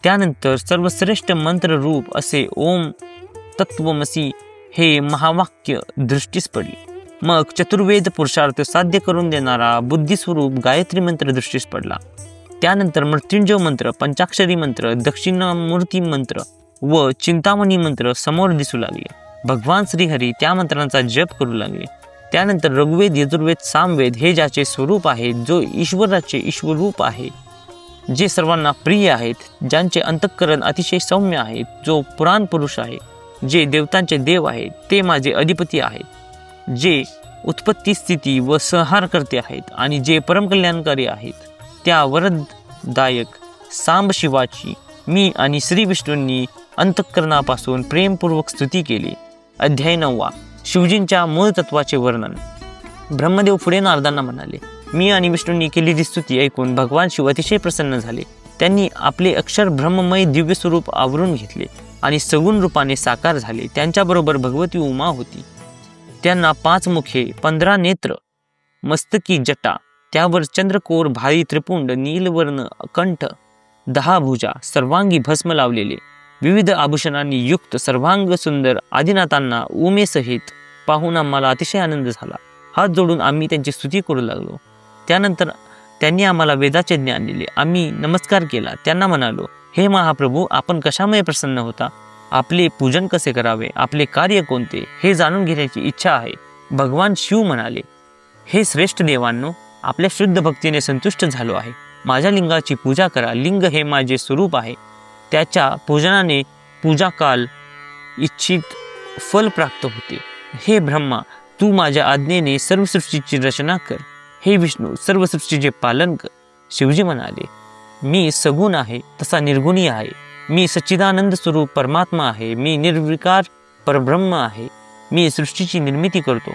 S1: त्यानंतर सर्वश्रेष्ठ मंत्र रूप असे ओम तत्वमसी हे महावाक्य दृष्टीस पडले. मग चतुर्वेद पुरुषार्थ साध्य करून देणारा बुद्धिस्वरूप गायत्री मंत्र दृष्टीस पडला. त्यानंतर मृत्युंजय मंत्र, पंचाक्षरी मंत्र, दक्षिणामूर्ती मंत्र व चिंतामणी मंत्र समोर दिसू लागले. भगवान श्रीहरी त्या मंत्रांचा जप करू लागले. त्यानंतर ऋग्वेद, यजुर्वेद, सामवेद हे ज्याचे स्वरूप आहे, जो ईश्वराचे ईश्वरूप आहे, जे सर्वांना प्रिय आहेत, ज्यांचे अंतःकरण अतिशय सौम्य आहे, जो पुराण पुरुष आहे, जे देवतांचे देव आहेत, ते माझे अधिपती आहेत, जे उत्पत्ती स्थिती व संहार करते आहेत आणि जे परमकल्याणकारी आहेत, त्या वरददायक सांब शिवाची मी आणि श्री विष्णूंनी अंतःकरणापासून प्रेमपूर्वक स्तुती केली. अध्याय 9. शिवजींच्या मूळ तत्वाचे वर्णन. ब्रह्मदेव पुढे नारदांना म्हणाले, मी आणि विष्णूंनी केलेली स्तुती ऐकून भगवान शिव अतिशय प्रसन्न झाले. त्यांनी आपले अक्षर ब्रह्ममय दिव्य स्वरूप आवरून घेतले आणि सगुण रूपाने साकार झाले. त्यांच्याबरोबर भगवती उमा होती. त्यांना 5 मुखे, 15 नेत्र, मस्तकी जटा, त्यावर चंद्रकोर भारी त्रिपुंड, नीलवर्ण कंठ, 10 भुजा, सर्वांगी भस्म लावलेले, विविध आभूषणांनी युक्त सर्वांग सुंदर आदिनाथांना उमेसहित पाहून आम्हाला अतिशय आनंद झाला. हात जोडून आम्ही त्यांची स्तुती करू लागलो. त्यानंतर त्यांनी आम्हाला वेदाचे ज्ञान दिले. आम्ही नमस्कार केला. त्यांना म्हणालो, हे महाप्रभू, आपण कशामुळे प्रसन्न होता? आपले पूजन कसे करावे? आपले कार्य कोणते? हे जाणून घेण्याची इच्छा आहे. भगवान शिव म्हणाले, हे श्रेष्ठ देवांनो, आपल्या शुद्ध भक्तीने संतुष्ट झालो आहे. माझ्या लिंगाची पूजा करा. लिंग हे माझे स्वरूप आहे. त्याच्या पूजनाने पूजाकाल इच्छित फल प्राप्त होते. हे ब्रह्मा, तू माझ्या आज्ञेने सर्व सृष्टीची रचना कर. हे विष्णू, सर्व सृष्टीचे पालन कर. शिवजी म्हणाले, मी सगुण आहे, तसा निर्गुणी आहे. मी सच्चिदानंद स्वरूप परमात्मा आहे. मी निर्विकार परब्रह्म आहे. मी सृष्टीची निर्मिती करतो,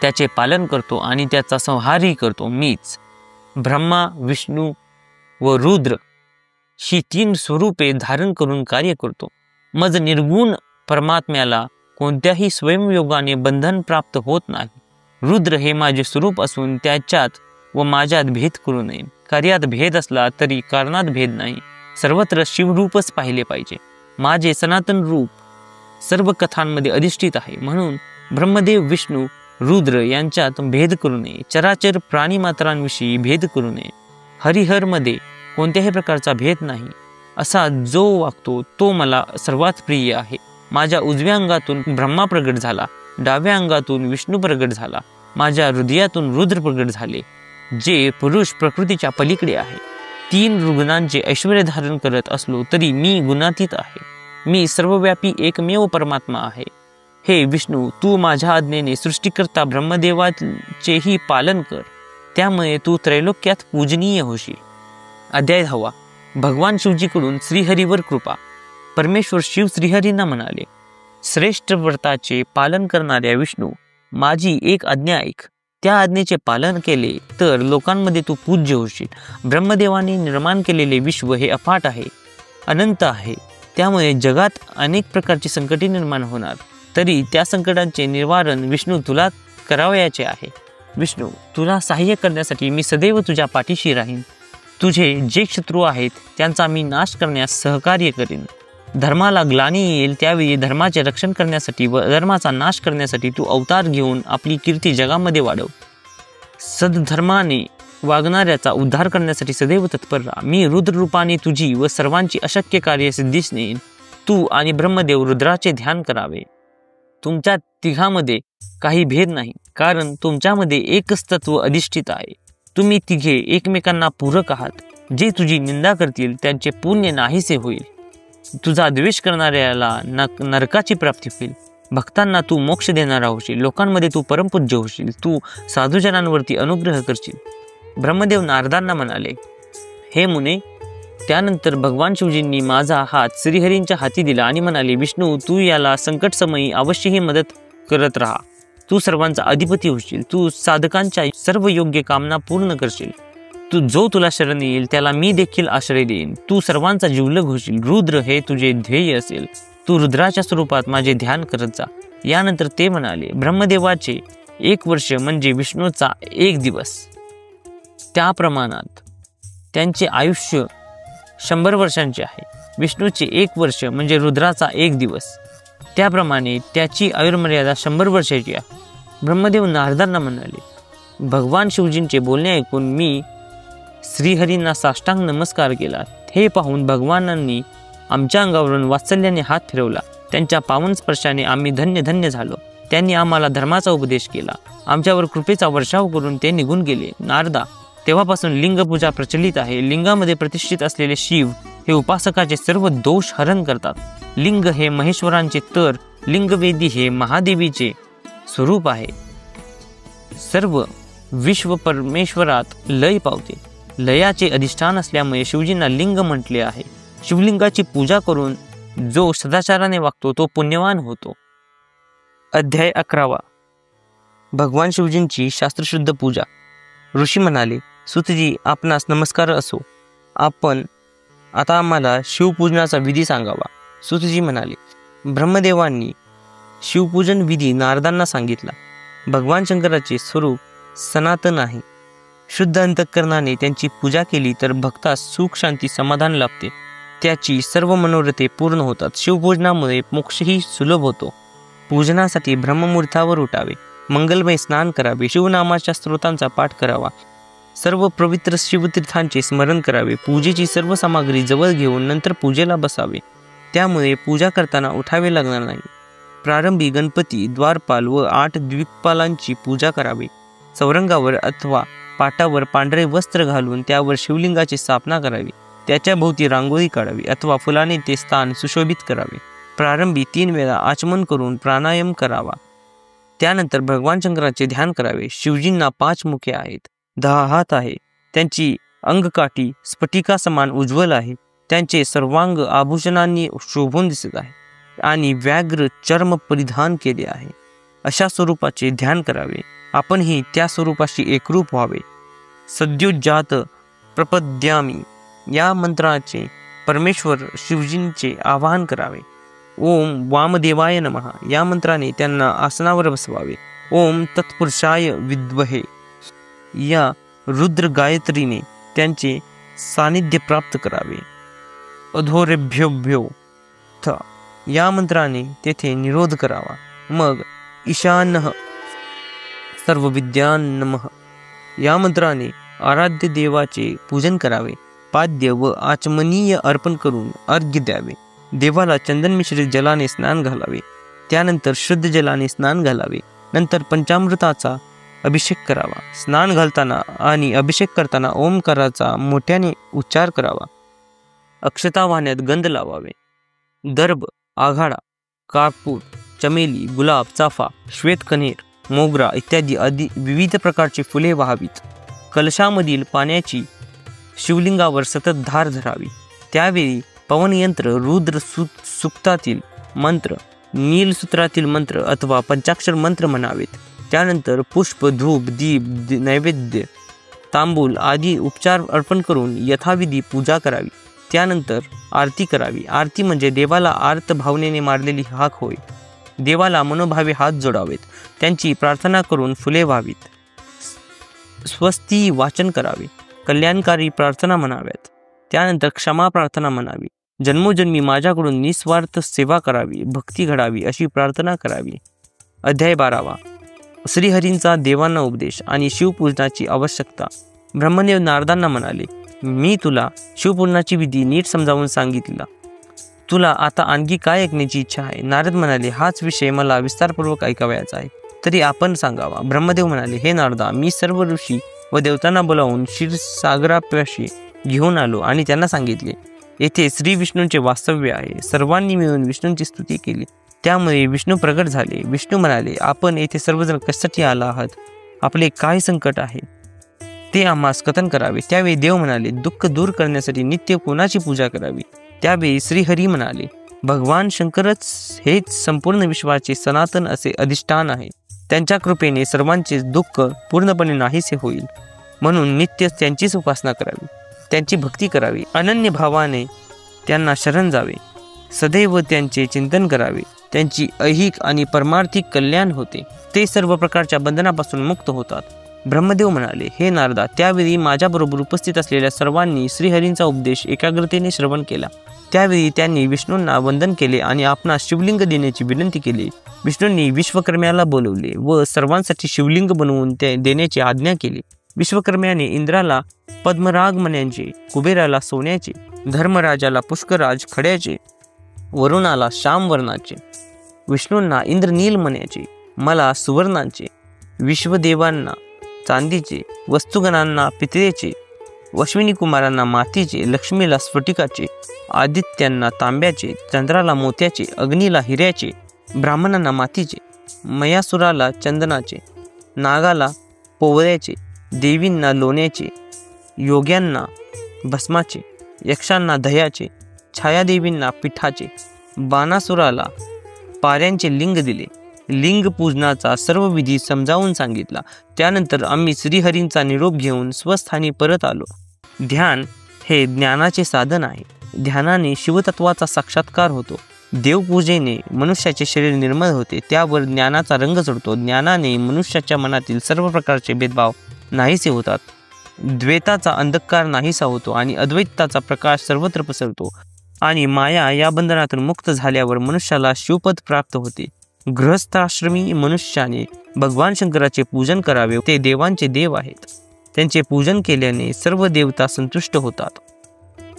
S1: त्याचे पालन करतो आणि त्याचा संहारही करतो. मीच ब्रह्मा, विष्णू व रुद्र ही 3 स्वरूपे धारण करून कार्य करतो. मज निर्गुण परमात्म्याला कोणत्याही स्वयंयोगाने बंधन प्राप्त होत नाही. रुद्र हे माझे स्वरूप असून त्याच्यात व माझ्यात भेद करू नये. कार्यात भेद असला तरी कारणात भेद नाही. सर्वत्र शिवरूपच पाहिले पाहिजे. माझे सनातन रूप सर्व कथांमध्ये अधिष्ठित आहे. म्हणून ब्रह्मदेव, विष्णू, रुद्र यांच्यात भेद करू नये. चराचर प्राणीमात्रांविषयी भेद करू नये. हरिहरमध्ये कोणत्याही प्रकारचा भेद नाही. असा जो वागतो तो मला सर्वात प्रिय आहे. माझ्या उजव्या अंगातून ब्रह्मा प्रगट झाला, डाव्या अंगातून विष्णू प्रगट झाला, माझ्या हृदयातून रुद्र प्रगट झाले, जे पुरुष प्रकृतीच्या पलीकडे आहे. 3 गुणांचे ऐश्वर्य धारण करत असलो तरी मी गुणातीत आहे. मी सर्वव्यापी एकमेव परमात्मा आहे. हे विष्णू, तू माझ्या आज्ञेने सृष्टीकर्ता ब्रह्मदेवाचेही पालन कर. त्यामुळे तू त्रैलोक्यात पूजनीय होशील. अध्याय 10. भगवान शिवजीकडून श्रीहरीवर कृपा. परमेश्वर शिव श्रीहरींना म्हणाले, श्रेष्ठ व्रताचे पालन करणाऱ्या विष्णू, माझी एक आज्ञा ऐक. त्या आज्ञेचे पालन केले तर लोकांमध्ये तू पूज्य होशील. ब्रह्मदेवाने निर्माण केलेले विश्व हे अफाट आहे, अनंत आहे. त्यामुळे जगात अनेक प्रकारची संकटे निर्माण होणार. तरी त्या संकटांचे निवारण विष्णू तुला करावयाचे आहे. विष्णू, तुला सहाय्य करण्यासाठी मी सदैव तुझ्या पाठीशी राहीन. तुझे जे शत्रू आहेत त्यांचा मी नाश करण्यास सहकार्य करीन. धर्माला ग्लानी येईल त्यावेळी धर्माचे रक्षण करण्यासाठी व अधर्माचा नाश करण्यासाठी तू अवतार घेऊन आपली कीर्ती जगामध्ये वाढव. सद्धर्माने वागणाऱ्याचा उद्धार करण्यासाठी सदैव तत्पर राहा. मी रुद्र रूपाने तुझी व सर्वांची अशक्य कार्य सिद्धीस नेईन. तू आणि ब्रह्मदेव रुद्राचे ध्यान करावे. तुमच्या तिघांमध्ये काही भेद नाही, कारण तुमच्यामध्ये एकच तत्व अधिष्ठित आहे. तुम्ही तिघे एकमेकांना पूरक आहात. जे तुझी निंदा करतील त्यांचे पुण्य नाहीसे होईल. तुझा द्वेष करणाऱ्याला नरकाची प्राप्ती होईल. भक्तांना तू मोक्ष देणारा होशील. लोकांमध्ये तू परमपूज्य होशील. तू साधुजनांवरती अनुग्रह करशील. ब्रह्मदेव नारदांना म्हणाले, हे मुने. त्यानंतर भगवान शिवजींनी माझा हात श्रीहरींच्या हाती दिला आणि म्हणाले, विष्णू, तू याला संकटसमयी अवश्यही मदत करत राहा. तू सर्वांचा अधिपती होशील. तू साधकांच्या सर्व योग्य कामना पूर्ण करशील. जो तुला शरण येईल त्याला मी देखील आश्रय देईन. तू सर्वांचा जिवलग होशील. रुद्र हे तुझे ध्येय असेल. तू रुद्राच्या स्वरूपात माझे ध्यान करत जा. यानंतर ते म्हणाले, ब्रह्मदेवाचे 1 वर्ष म्हणजे विष्णूचा 1 दिवस. त्या प्रमाणात त्यांचे आयुष्य 100 वर्षांचे आहे. विष्णूचे 1 वर्ष म्हणजे रुद्राचा 1 दिवस. त्याप्रमाणे त्याची आयुर्मर्यादा 100 वर्षाची आहे. ब्रह्मदेव नारदांना म्हणाले, भगवान शिवजींचे बोलणे ऐकून मी श्रीहरींना साष्टांग नमस्कार केला. हे पाहून भगवानांनी आमच्या अंगावरून वात्सल्याने हात फिरवला. त्यांच्या पावन स्पर्शाने आम्ही धन्य धन्य झालो. त्यांनी आम्हाला धर्माचा उपदेश केला. आमच्यावर कृपेचा वर्षाव करून ते निघून गेले. नारदा, तेव्हापासून लिंगपूजा प्रचलित आहे. लिंगामध्ये प्रतिष्ठित असलेले शिव हे उपासकाचे सर्व दोष हरण करतात. लिंग हे महेश्वरांचे तर लिंगवेदी हे महादेवीचे स्वरूप आहे. सर्व विश्व परमेश्वरात लय पावते. लयाचे अधिष्ठान असल्यामुळे शिवजींना लिंग म्हटले आहे. शिवलिंगाची पूजा करून जो सदाचाराने वागतो तो पुण्यवान होतो. अध्याय 11. भगवान शिवजींची शास्त्रशुद्ध पूजा. ऋषी म्हणाले, सुतजी, आपणास नमस्कार असो. आपण आता आम्हाला शिवपूजनाचा विधी सांगावा. सुतजी म्हणाले, ब्रह्मदेवांनी शिवपूजन विधी नारदांना सांगितला. भगवान शंकराचे स्वरूप सनातन आहे. शुद्ध अंतःकरणाने त्यांची पूजा केली तर भक्तास सुख शांती समाधान लाभते. त्याची सर्व मनोरथे पूर्ण होतात. शिवपूजनामुळे मोक्षही सुलभ होतो. पूजनासाठी ब्रह्ममुहूर्तावर उठावे. मंगलमय स्नान करावे. शिवनामाच्या स्तोत्रांचा पाठ करावा. सर्व पवित्र शिवतीर्थांचे स्मरण करावे. पूजेची सर्व सामग्री जवळ घेऊन नंतर पूजेला बसावे. त्यामुळे पूजा करताना उठावे लागणार नाही. प्रारंभी गणपती, द्वारपाल व 8 द्विपालांची पूजा करावी. चौरंगावर अथवा पाटावर पांढरे वस्त्र घालून त्यावर शिवलिंगाची स्थापना करावी. त्याच्या भोवती रांगोळी काढावी अथवा फुलाने ते स्थान सुशोभित करावे. प्रारंभी 3 वेळा आचमन करून प्राणायाम करावा. त्यानंतर भगवान शंकराचे ध्यान करावे. शिवजींना 5 मुखे आहेत, 10 हात आहे. त्यांची अंगकाठी स्फटिका समान उज्ज्वल आहे. त्यांचे सर्वांग आभूषणांनी शोभून दिसत आहे आणि व्याघ्र चर्म परिधान केले आहे. अशा स्वरूपाचे ध्यान करावे. आपणही त्या स्वरूपाशी एकरूप व्हावे. सद्योजात प्रपद्यामी या मंत्राचे परमेश्वर शिवजींचे आवाहन करावे. ओम वामदेवाय नमः या मंत्राने त्यांना आसनावर बसवावे. ओम तत्पुरुषाय विद्महे या रुद्र गायत्रीने त्यांचे सानिध्य प्राप्त करावे. अधोरेभ्योभ्यो थ या मंत्राने तेथे निरोध करावा. मग ईशानः सर्वविद्यान नमः या मंत्राने आराध्य देवाचे पूजन करावे. पाद्य व आचमनीय अर्पण करून अर्घ्य द्यावे. देवाला चंदन मिश्रित जलाने स्नान घालावे. त्यानंतर शुद्ध जलाने स्नान घालावे. नंतर पंचामृताचा अभिषेक करावा. स्नान घालताना आणि अभिषेक करताना ओमकाराचा मोठ्याने उच्चार करावा. अक्षता वाहण्यात गंध लावावे. दर्भ, आघाडा, कापूर, चमेली, गुलाब, चाफा, श्वेतकण्हेर, मोगरा इत्यादी विविध प्रकारची फुले वाहावीत. कलशामधील पाण्याची शिवलिंगावर सतत धार धरावी. त्यावेळी पवनयंत्र, रुद्र सुक्तातील मंत्र, नीलसूत्रातील मंत्र अथवा पंचाक्षर मंत्र म्हणावेत. त्यानंतर पुष्प, धूप, दीप, नैवेद्य, तांबूल आदी उपचार अर्पण करून यथाविधी पूजा करावी. त्यानंतर आरती करावी. आरती म्हणजे देवाला आर्त भावनेने मारलेली हाक होय. देवाला मनोभावे हात जोडावेत. त्यांची प्रार्थना करून फुले व्हावीत. स्वस्ती वाचन करावे. कल्याणकारी प्रार्थना म्हणाव्यात. त्यानंतर क्षमा प्रार्थना म्हणावी. जन्मोजन्मी माझ्याकडून निस्वार्थ सेवा करावी, भक्ती घडावी अशी प्रार्थना करावी. अध्याय 12. श्रीहरींचा देवांना उपदेश आणि शिवपूजनाची आवश्यकता. ब्रह्मदेव नारदांना म्हणाले, मी तुला शिवपूजनाची विधी नीट समजावून सांगितला. तुला आता आणखी काय ऐकण्याची इच्छा आहे? नारद म्हणाले, हाच विषय मला विस्तारपूर्वक ऐकावयाचा आहे, तरी आपण सांगावा. ब्रह्मदेव म्हणाले, हे नारदा, मी सर्व ऋषी व देवतांना बोलावून क्षीरसागरापाशी घेऊन आलो आणि त्यांना सांगितले, येथे श्री विष्णूंचे वास्तव्य आहे. सर्वांनी मिळून विष्णूंची स्तुती केली. त्यामुळे विष्णू प्रगट झाले. विष्णू म्हणाले, आपण येथे सर्वजण कशासाठी आला आहात? आपले काय संकट आहे ते आम्हास कथन करावे. त्यावेळी देव म्हणाले, दुःख दूर करण्यासाठी नित्य कोणाची पूजा करावी? त्यावेळी श्रीहरी म्हणाले, भगवान शंकरच हेच संपूर्ण विश्वाचे सनातन असे अधिष्ठान आहे. त्यांच्या कृपेने सर्वांचे दुःख पूर्णपणे नाहीसे होईल. म्हणून नित्य त्यांचीच उपासना करावी, त्यांची भक्ती करावी, अनन्य भावाने त्यांना शरण जावे, सदैव त्यांचे चिंतन करावे, त्यांची ऐहिक आणि परमार्थिक कल्याण होते, ते सर्व प्रकारच्या बंधनापासून मुक्त होतात. ब्रह्मदेव म्हणाले, हे नारदा, त्यावेळी माझ्याबरोबर उपस्थित असलेल्या सर्वांनी श्रीहरींचा उपदेश एकाग्रतेने श्रवण केला. त्यावेळी त्यांनी विष्णूंना वंदन केले आणि आपणास शिवलिंग देण्याची विनंती केली. विष्णूंनी विश्वकर्म्याला बोलवले व सर्वांसाठी शिवलिंग बनवून ते देण्याची आज्ञा केली. विश्वकर्म्याने इंद्राला पद्मराग मण्यांचे, कुबेराला सोन्याचे, धर्मराजाला पुष्कराज खड्याचे, वरुणाला श्यामवर्णाचे, विष्णूंना इंद्रनील मण्याचे, मला सुवर्णाचे, विश्वदेवांना चांदीचे, वस्तुगणांना पितळेचे, अश्विनी कुमारांना मातीचे, लक्ष्मीला स्फटिकाचे, आदित्यांना तांब्याचे, चंद्राला मोत्याचे, अग्नीला हिऱ्याचे, ब्राह्मणांना मातीचे, मयासुराला चंदनाचे, नागाला पोवळ्याचे, देवींना लोण्याचे, योग्यांना भस्माचे, यक्षांना दह्याचे, छायादेवींना पिठाचे, बाणासुराला पाऱ्यांचे लिंग दिले. लिंग पूजनाचा सर्व विधी समजावून सांगितला. त्यानंतर आम्ही श्रीहरींचा निरोप घेऊन स्वस्थानी परत आलो. ध्यान हे ज्ञानाचे साधन आहे. ध्यानाने शिवतत्वाचा साक्षात्कार होतो. देवपूजेने मनुष्याचे शरीर निर्मळ होते, त्यावर ज्ञानाचा रंग चढतो. ज्ञानाने मनुष्याच्या मनातील सर्व प्रकारचे भेदभाव नाहीसे होतात. द्वैताचा अंधकार नाहीसा होतो आणि अद्वैताचा प्रकाश सर्वत्र पसरतो आणि माया या बंधनातून मुक्त झाल्यावर मनुष्याला शिवपद प्राप्त होते. गृहस्थाश्रमी मनुष्याने भगवान शंकराचे पूजन करावे. ते देवांचे देव आहेत. त्यांचे पूजन केल्याने सर्व देवता संतुष्ट होतात.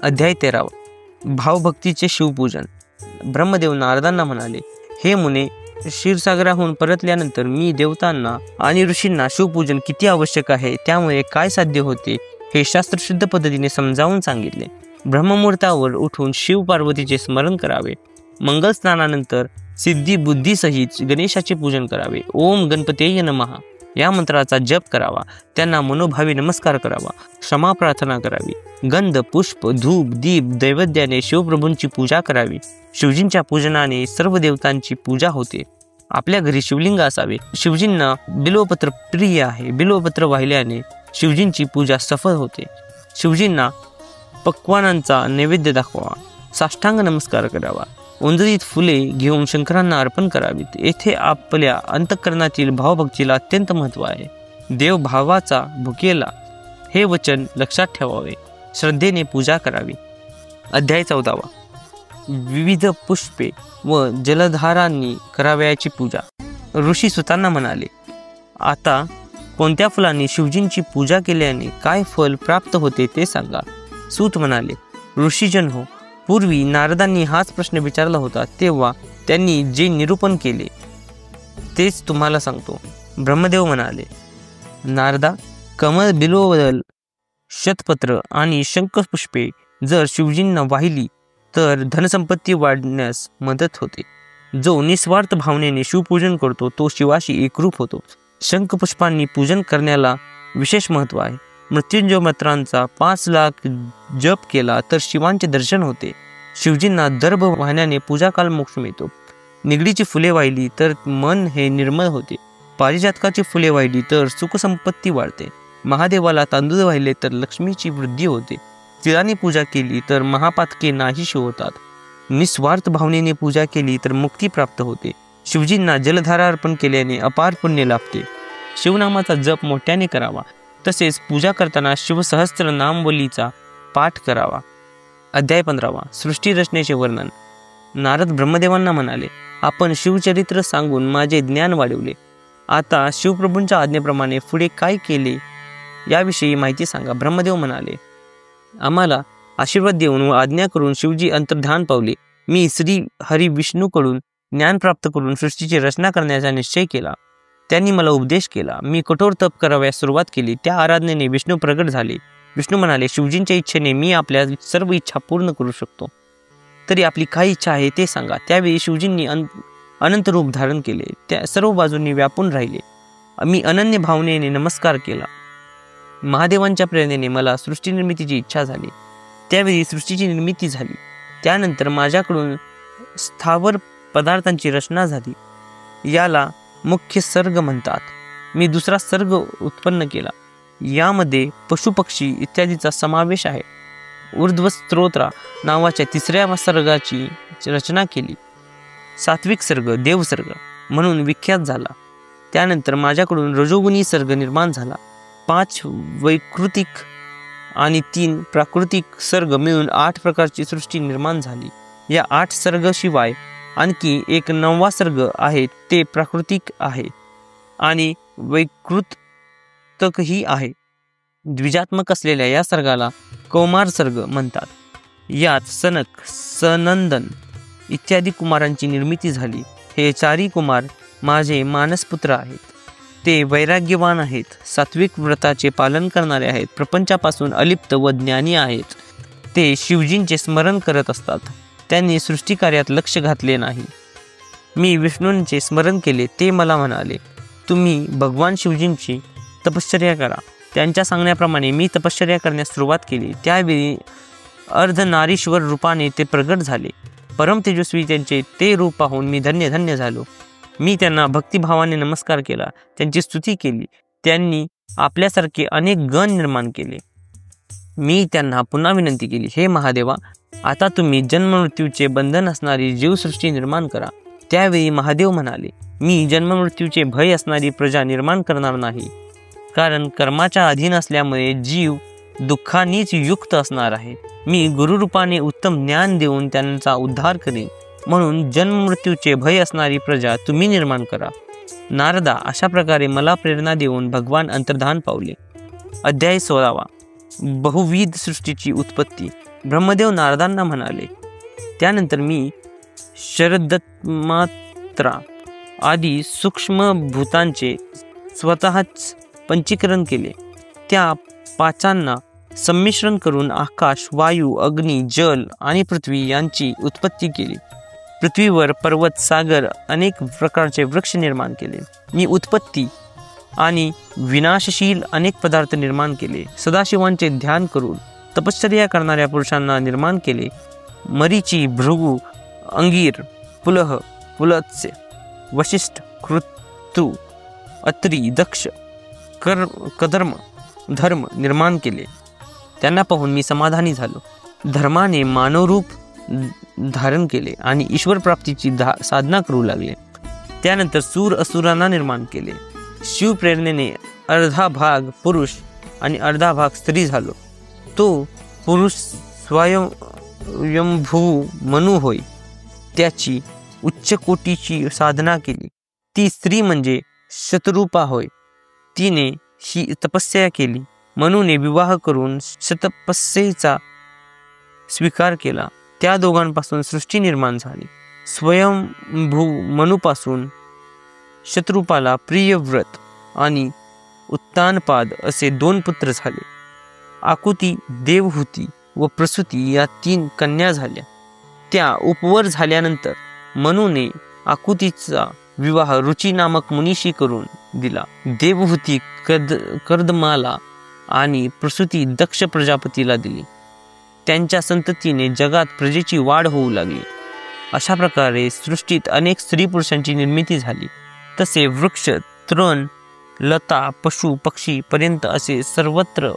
S1: अध्याय 13. भावभक्तीचे शिवपूजन. ब्रह्मदेव नारदांना म्हणाले, हे मुने, क्षीरसागराहून परतल्यानंतर मी देवतांना आणि ऋषींना शिवपूजन किती आवश्यक आहे, त्यामुळे काय साध्य होते, हे शास्त्रशुद्ध पद्धतीने समजावून सांगितले. ब्रह्ममुहूर्तावर उठून शिव पार्वतीचे स्मरण करावे. मंगल स्नानानंतर सिद्धी बुद्धीसहित गणेशाचे पूजन करावे. ओम गणपतेय नमः या मंत्राचा जप करावा. त्यांना मनोभावी नमस्कार करावा. क्षमा प्रार्थना करावी. गंध, पुष्प, धूप, दीप, दैवद्याने शिवप्रभूंची पूजा करावी. शिवजींच्या पूजनाने सर्व देवतांची पूजा होते. आपल्या घरी शिवलिंग असावे. शिवजींना बिल्वपत्र प्रिय आहे. बिल्वपत्र वाहिल्याने शिवजींची पूजा सफल होते. शिवजींना पक्वानांचा नैवेद्य दाखवा. साष्टांग नमस्कार करावा. उंजळीत फुले घेऊन शंकरांना अर्पण करावीत. येथे आपल्या अंतःकरणातील भावभक्तीला अत्यंत महत्त्व आहे. देव भावाचा भुकेला हे वचन लक्षात ठेवावे. श्रद्धेने पूजा करावी. अध्याय 14. विविध पुष्पे व जलधारांनी करावयाची पूजा. ऋषी सुतांना म्हणाले, आता कोणत्या फुलांनी शिवजींची पूजा केल्याने काय फल प्राप्त होते ते सांगा. सूत म्हणाले, ऋषीजन हो, पूर्वी नारदांनी हाच प्रश्न विचारला होता, तेव्हा त्यांनी जे निरूपण केले तेच तुम्हाला सांगतो. ब्रह्मदेव म्हणाले, नारदा, कमल, बिल्वदल, शतपत्र आणि शंखपुष्पे जर शिवजींना वाहिली तर धनसंपत्ती वाढण्यास मदत होते. जो निस्वार्थ भावनेने शिवपूजन करतो तो शिवाशी एकरूप होतो. शंखपुष्पांनी पूजन करण्याला विशेष महत्त्व आहे. मृत्युंजय मंत्रांचा 5 लाख जप केला तर शिवांचे दर्शन होते. शिवजींना दर्भ वाहण्याने पूजाकाल मोक्ष मिळतो. निगडीची फुले वाहिली तर मन हे निर्मळ होते. पारिजातकाची फुले वाहिली तर सुखसंपत्ती वाढते. महादेवाला तांदूळ वाहिले तर लक्ष्मीची वृद्धी होते. तिळाने पूजा केली तर महापातके नाहीशी होतात. निस्वार्थ भावनेने पूजा केली तर मुक्ती प्राप्त होते. शिवजींना जलधारा अर्पण केल्याने अपार पुण्य लाभते. शिवनामाचा जप मोठ्याने करावा. तसेच पूजा करताना शिवसहस्त्र नामवलीचा पाठ करावा. अध्याय 15. सृष्टी रचनेचे वर्णन. नारद ब्रह्मदेवांना म्हणाले, आपण शिवचरित्र सांगून माझे ज्ञान वाढवले. आता शिवप्रभूंच्या आज्ञेप्रमाणे पुढे काय केले याविषयी माहिती सांगा. ब्रह्मदेव म्हणाले, आम्हाला आशीर्वाद देऊन व आज्ञा करून शिवजी अंतर्धान पावले. मी श्री हरी विष्णूकडून ज्ञान प्राप्त करून सृष्टीची रचना करण्याचा निश्चय केला. त्यांनी मला उपदेश केला. मी कठोर तप करावयास सुरुवात केली. त्या आराधनेने विष्णू प्रगट झाले. विष्णू म्हणाले, शिवजींच्या इच्छेने मी आपल्या सर्व इच्छा पूर्ण करू शकतो. तरी आपली काय इच्छा आहे ते सांगा. त्यावेळी शिवजींनी अनंत रूप धारण केले. त्या सर्व बाजूंनी व्यापून राहिले. मी अनन्य भावनेने नमस्कार केला. महादेवांच्या प्रेरणेने मला सृष्टी निर्मितीची इच्छा झाली. त्यावेळी सृष्टीची निर्मिती झाली. त्यानंतर माझ्याकडून स्थावर पदार्थांची रचना झाली. याला मुख्य सर्ग म्हणतात. मी दुसरा सर्ग उत्पन्न केला. यामध्ये पशुपक्षी इत्यादीचा समावेश आहे. ऊर्ध्व स्तोत्र नावाच्या 3ऱ्या सर्गाची रचना केली. सात्विक सर्ग देवसर्ग म्हणून विख्यात झाला. त्यानंतर माझ्याकडून रजोगुणी सर्ग निर्माण झाला. 5 वैकृतिक आणि 3 प्राकृतिक सर्ग मिळून 8 प्रकारची सृष्टी निर्माण झाली. या 8 सर्गशिवाय आणखी एक 9वा सर्ग आहे, ते प्राकृतिक आहे आणि वैकृतकही आहे. द्विजात्मक असलेल्या या सर्गाला कौमार सर्ग म्हणतात. यात सनक, सनंदन इत्यादी कुमारांची निर्मिती झाली. हे 4 कुमार माझे मानसपुत्र आहेत. ते वैराग्यवान आहेत, सात्विक व्रताचे पालन करणारे आहेत, प्रपंचापासून अलिप्त व ज्ञानी आहेत. ते शिवजींचे स्मरण करत असतात. त्यांनी सृष्टिकार्यात लक्ष घातले नाही. मी विष्णूंचे स्मरण केले. ते मला म्हणाले, तुम्ही भगवान शिवजींची तपश्चर्या करा. त्यांच्या सांगण्याप्रमाणे मी तपश्चर्या करण्यास सुरुवात केली. त्यावेळी अर्धनारीश्वर रूपाने ते प्रगट झाले. परम तेजस्वी त्यांचे ते रूप पाहून मी धन्य धन्य झालो. मी त्यांना भक्तिभावाने नमस्कार केला, त्यांची स्तुती केली. त्यांनी आपल्यासारखे अनेक गण निर्माण केले. मी त्यांना पुन्हा विनंती केली, हे महादेवा, आता तुम्ही जन्ममृत्यूचे बंधन असणारी जीवसृष्टी निर्माण करा. त्यावेळी महादेव म्हणाले, मी जन्ममृत्यूचे भय असणारी प्रजा निर्माण करणार नाही, कारण कर्माच्या अधीन असल्यामुळे जीव दुःखानीच युक्त असणार आहे. मी गुरुरूपाने उत्तम ज्ञान देऊन त्यांचा उद्धार करेन. म्हणून जन्ममृत्यूचे भय असणारी प्रजा तुम्ही निर्माण करा. नारदा अशा प्रकारे मला प्रेरणा देऊन भगवान अंतर्धान पावले. अध्याय 16. बहुविध सृष्टीची उत्पत्ती. ब्रह्मदेव नारदांना म्हणाले, त्यानंतर मी शरदमात्रा आदी सूक्ष्म भूतांचे स्वतःच पंचीकरण केले. त्या 5 संमिश्रण करून आकाश, वायू, अग्नी, जल आणि पृथ्वी यांची उत्पत्ती केली. पृथ्वीवर पर्वत, सागर, अनेक प्रकारचे वृक्ष निर्माण केले. मी उत्पत्ती आणि विनाशशील अनेक पदार्थ निर्माण केले. सदाशिवांचे ध्यान करून तपश्चर्या करणाऱ्या पुरुषांना निर्माण केले. मरीची, भृगु, अंगीर, पुलह, पुलत्स्य, वशिष्ठ, कृतु, अत्री, दक्ष, कधर्म, धर्म निर्माण केले. त्यांना पाहून मी समाधानी झालो. धर्माने मानवरूप धारण केले आणि ईश्वर प्राप्तीची साधना करू लागले. त्यानंतर सूर असुरांना निर्माण केले. शिव प्रेरणेने अर्धा भाग पुरुष आणि अर्धा भाग स्त्री झालो. तो पुरुष स्वयंभू मनु होय. त्याची उच्च कोटीची साधना केली. ती स्त्री म्हणजे शतरूपा होय. तिने ही तपस्या केली. मनुने विवाह करून शतपस्येचा स्वीकार केला. त्या दोघांपासून सृष्टी निर्माण झाली. स्वयंभू मनुपासून शत्रुपाला प्रियव्रत आणि उत्तानपाद असे 2 पुत्र झाले. आकुती, देवहूती व प्रसूती या 3 कन्या झाल्या. त्या उपवर झाल्यानंतर मनुने आकुतीचा विवाह रुची नामक मुनीशी करून दिला. देवहूती कर्दमाला आणि प्रसूती दक्ष प्रजापतीला दिली. त्यांच्या संततीने जगात प्रजेची वाढ होऊ लागली. अशा प्रकारे सृष्टीत अनेक स्त्री पुरुषांची निर्मिती झाली. तसे वृक्ष, तृण, लता, पशु, पक्षी पर्यंत असे सर्वत्र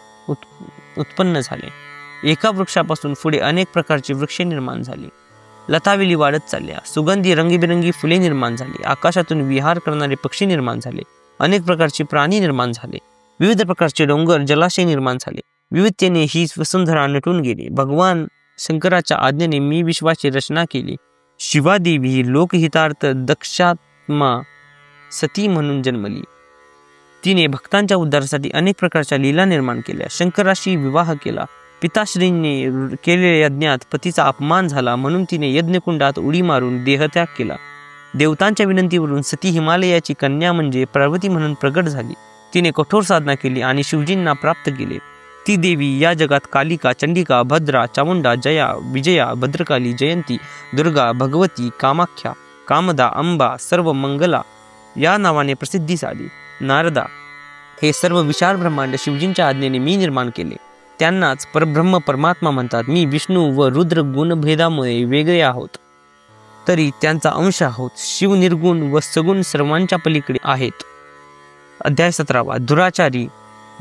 S1: उत्पन्न झाले. एका वृक्षापासून पुढे अनेक प्रकारचे वृक्ष निर्माण झाले. लतावेली वाढत चालल्या. सुगंधी रंगीबेरंगी फुले निर्माण झाली. आकाशातून विहार करणारे पक्षी निर्माण झाले. अनेक प्रकारचे प्राणी निर्माण झाले. विविध प्रकारचे डोंगर, जलाशय निर्माण झाले. विविधतेने ही वसुंधरा नटून गेली. भगवान शंकराच्या आज्ञेने मी विश्वाची रचना केली. शिवादेवी ही लोकहितार्थ दक्षात्मा सती म्हणून जन्मली. तिने भक्तांच्या उद्धारासाठी अनेक प्रकारच्या लीला निर्माण केल्या. शंकराशी विवाह केला. पिताश्रींनी केलेल्या यज्ञात पतीचा अपमान झाला, म्हणून तिने यज्ञकुंडात उडी मारून देहत्याग केला. देवतांच्या विनंतीवरून सती हिमालयाची कन्या म्हणजे पार्वती म्हणून प्रगट झाली. तिने कठोर साधना केली आणि शिवजींना प्राप्त केले. ती देवी या जगात कालिका, चंडिका, भद्रा, चामुंडा, जया, विजया, भद्रकाली, जयंती, दुर्गा, भगवती, कामाख्या, कामदा, अंबा, सर्व मंगला या नावाने प्रसिद्धीस आली. नारदा, हे सर्व विशाल ब्रह्मांड शिवजींच्या आज्ञेने मी निर्माण केले. त्यांनाच परब्रह्म परमात्मा म्हणतात. मी विष्णू व रुद्र गुणभेदामुळे वेगळे आहोत, तरी त्यांचा अंश आहोत. शिव निर्गुण व सगुण सर्वांच्या पलीकडे आहेत. अध्याय 17. दुराचारी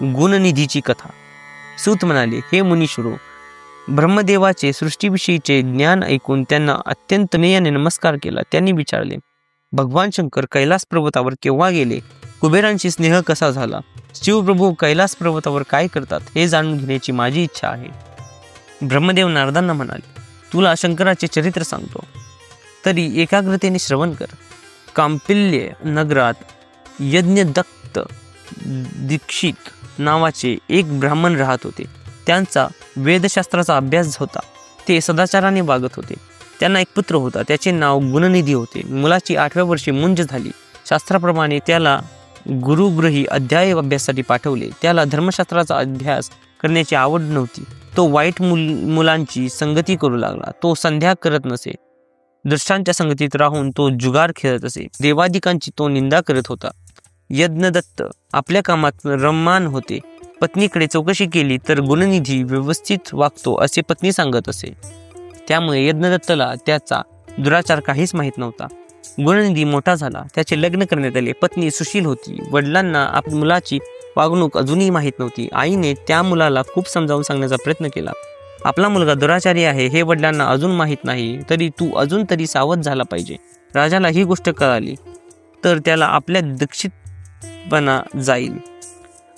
S1: गुणनिधीची कथा. सूत म्हणाले, हे मुनीश्वरो, ब्रह्मदेवाचे सृष्टीविषयीचे ज्ञान ऐकून त्यांना अत्यंत विनयाने नमस्कार केला. त्यांनी विचारले, भगवान शंकर कैलास पर्वतावर केव्हा गेले? कुबेरांशी स्नेह कसा झाला? शिवप्रभू कैलास पर्वतावर काय करतात हे जाणून घेण्याची माझी इच्छा आहे. ब्रह्मदेव नारदांना म्हणाले, तुला शंकराचे चरित्र सांगतो, तरी एकाग्रतेने श्रवण कर. कांपिल्य नगरात यज्ञदत्त दीक्षित नावाचे एक ब्राह्मण राहत होते. त्यांचा वेदशास्त्राचा अभ्यास होता. ते सदाचाराने वागत होते. त्यांना एक पुत्र होता. त्याचे नाव गुणनिधी होते. मुलाची 8व्या वर्षी मुंज झाली. शास्त्राप्रमाणे त्याला गुरुगृही अध्याय अभ्यासासाठी पाठवले. त्याला धर्मशास्त्राचा अभ्यास करण्याची आवड नव्हती. तो वाईट मुलांची संगती करू लागला. तो संध्या करत नसे. दुष्टांच्या संगतीत राहून तो जुगार खेळत असे. देवादिकांची तो निंदा करत होता. यज्ञदत्त आपल्या कामात रममान होते. पत्नीकडे चौकशी केली तर गुणनिधी व्यवस्थित वागतो असे पत्नी सांगत असे. त्यामुळे यज्ञदत्तला त्याचा दुराचार काहीच माहीत नव्हता. गुणनिधी मोठा झाला. त्याचे लग्न करण्यात आले. पत्नी सुशील होती. वडिलांना आपल्या मुलाची वागणूक अजूनही माहीत नव्हती. आईने त्या मुलाला खूप समजावून सांगण्याचा प्रयत्न केला. आपला मुलगा दुराचारी आहे हे वडिलांना अजून माहीत नाही, तरी तू अजून तरी सावध झाला पाहिजे. राजाला ही गोष्ट कळाली तर त्याला आपल्या दीक्षितपणा जाईल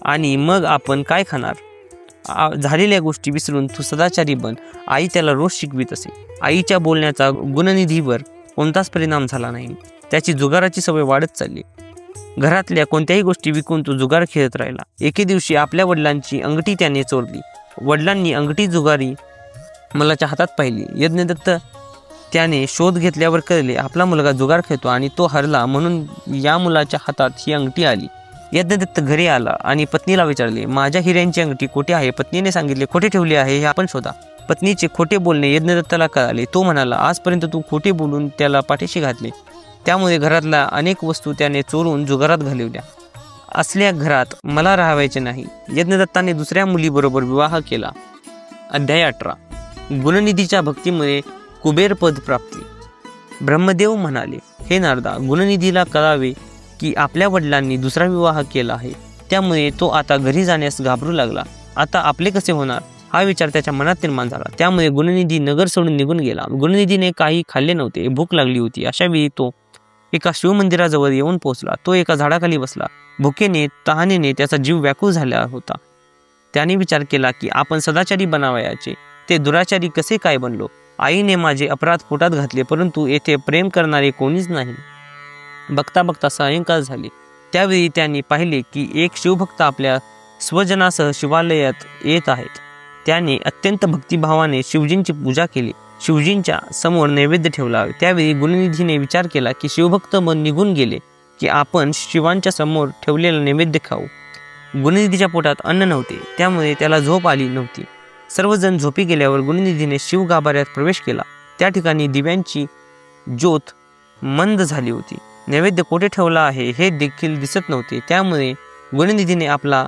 S1: आणि मग आपण काय खाणार? झालेल्या गोष्टी विसरून तू सदाचारी बन. आई त्याला रोज शिकवित असे. आईच्या बोलण्याचा गुणनिधीवर कोणताच परिणाम झाला नाही. त्याची जुगाराची सवय वाढत चालली. घरातल्या कोणत्याही गोष्टी विकून तो जुगार खेळत राहिला. एके दिवशी आपल्या वडिलांची अंगठी त्याने चोरली. वडिलांनी अंगठी जुगारी मुलाच्या हातात पाहिली. यज्ञदत्त त्याने शोध घेतल्यावर कळले आपला मुलगा जुगार खेळतो आणि तो हरला, म्हणून या मुलाच्या हातात ही अंगठी आली. यज्ञदत्त घरी आला आणि पत्नीला विचारले, माझ्या हिऱ्यांची अंगठी कोठे आहे? पत्नीने सांगितले, खोटे ठेवले आहे, हे आपण शोधा. पत्नीचे खोटे बोलणे यज्ञदत्ताला कळाले. तो म्हणाला, आजपर्यंत तू खोटे बोलून त्याला पाठीशी घातले. त्यामुळे घरातल्या अनेक वस्तू त्याने चोरून जुगारात घालवल्या. असल्या घरात मला राहायचे नाही. यज्ञदत्ताने दुसऱ्या मुलीबरोबर विवाह केला. अध्याय 18. गुणनिधीच्या भक्तीमुळे कुबेरपद प्राप्ती. ब्रह्मदेव म्हणाले, हे नारदा, गुणनिधीला कळावे की आपल्या वडिलांनी दुसरा विवाह केला आहे. त्यामुळे तो आता घरी जाण्यास घाबरू लागला. आता आपले कसे होणार हा विचार त्याच्या मनात निर्माण झाला. त्यामुळे गुणनिधी नगर सोडून निघून गेला. गुणनिधीने काही खाल्ले नव्हते. भूक लागली होती. अशा वेळी तो एका शिवमंदिराजवळ येऊन पोहोचला. तो एका झाडाखाली बसला. भुकेने तहानेने त्याचा जीव व्याकुळ झाला होता. त्याने विचार केला की आपण सदाचारी बनावयाचे, ते दुराचारी कसे काय बनलो? आईने माझे अपराध पोटात घातले, परंतु येथे प्रेम करणारे कोणीच नाही. बघता बघता सायंकाळ झाली. त्यावेळी त्यांनी पाहिले की एक शिवभक्त आपल्या स्वजनासह शिवालयात येत आहेत. त्याने अत्यंत भक्तिभावाने शिवजींची पूजा केली. शिवजींच्या समोर नैवेद्य ठेवला. त्यावेळी गुणनिधीने विचार केला की शिवभक्त मन निघून गेले की आपण शिवांच्या समोर ठेवलेला नैवेद्य खाऊ. गुणनिधीच्या पोटात अन्न नव्हते, त्यामुळे त्याला झोप आली नव्हती. सर्वजण झोपी गेल्यावर गुणनिधीने शिव गाभाऱ्यात प्रवेश केला. त्या ठिकाणी दिव्यांची ज्योत मंद झाली होती. नैवेद्य कोठे ठेवला आहे हे देखील दिसत नव्हते. त्यामुळे गुणनिधीने आपला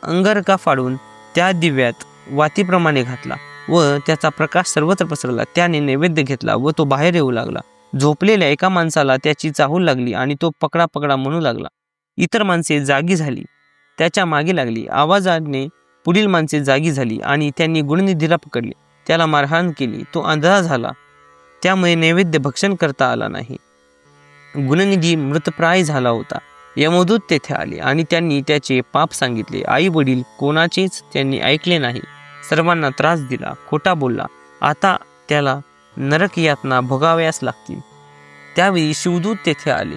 S1: अंगरखा फाडून त्या दिव्यात वातीप्रमाणे घातला व त्याचा प्रकाश सर्वत्र पसरला. त्याने नैवेद्य घेतला व तो बाहेर येऊ लागला. झोपलेल्या एका माणसाला त्याची चाहूल लागली आणि तो पकडा पकडा म्हणू लागला. इतर माणसे जागी झाली, त्याच्या मागे लागली. आवाजाने पुढील माणसे जागी झाली आणि त्यांनी गुणनिधीला पकडले. त्याला मारहाण केली. तो आंधळा झाला. त्यामुळे नैवेद्य भक्षण करता आला नाही. गुणनिधी मृतप्राय झाला होता. यमदूत तेथे आले आणि त्यांनी त्याचे पाप सांगितले. आई वडील कोणाचेच त्यांनी ऐकले नाही. सर्वांना त्रास दिला, खोटा बोलला. आता त्याला नरक यातना भोगाव्यास लागतील. त्यावेळी शिवदूत तेथे आले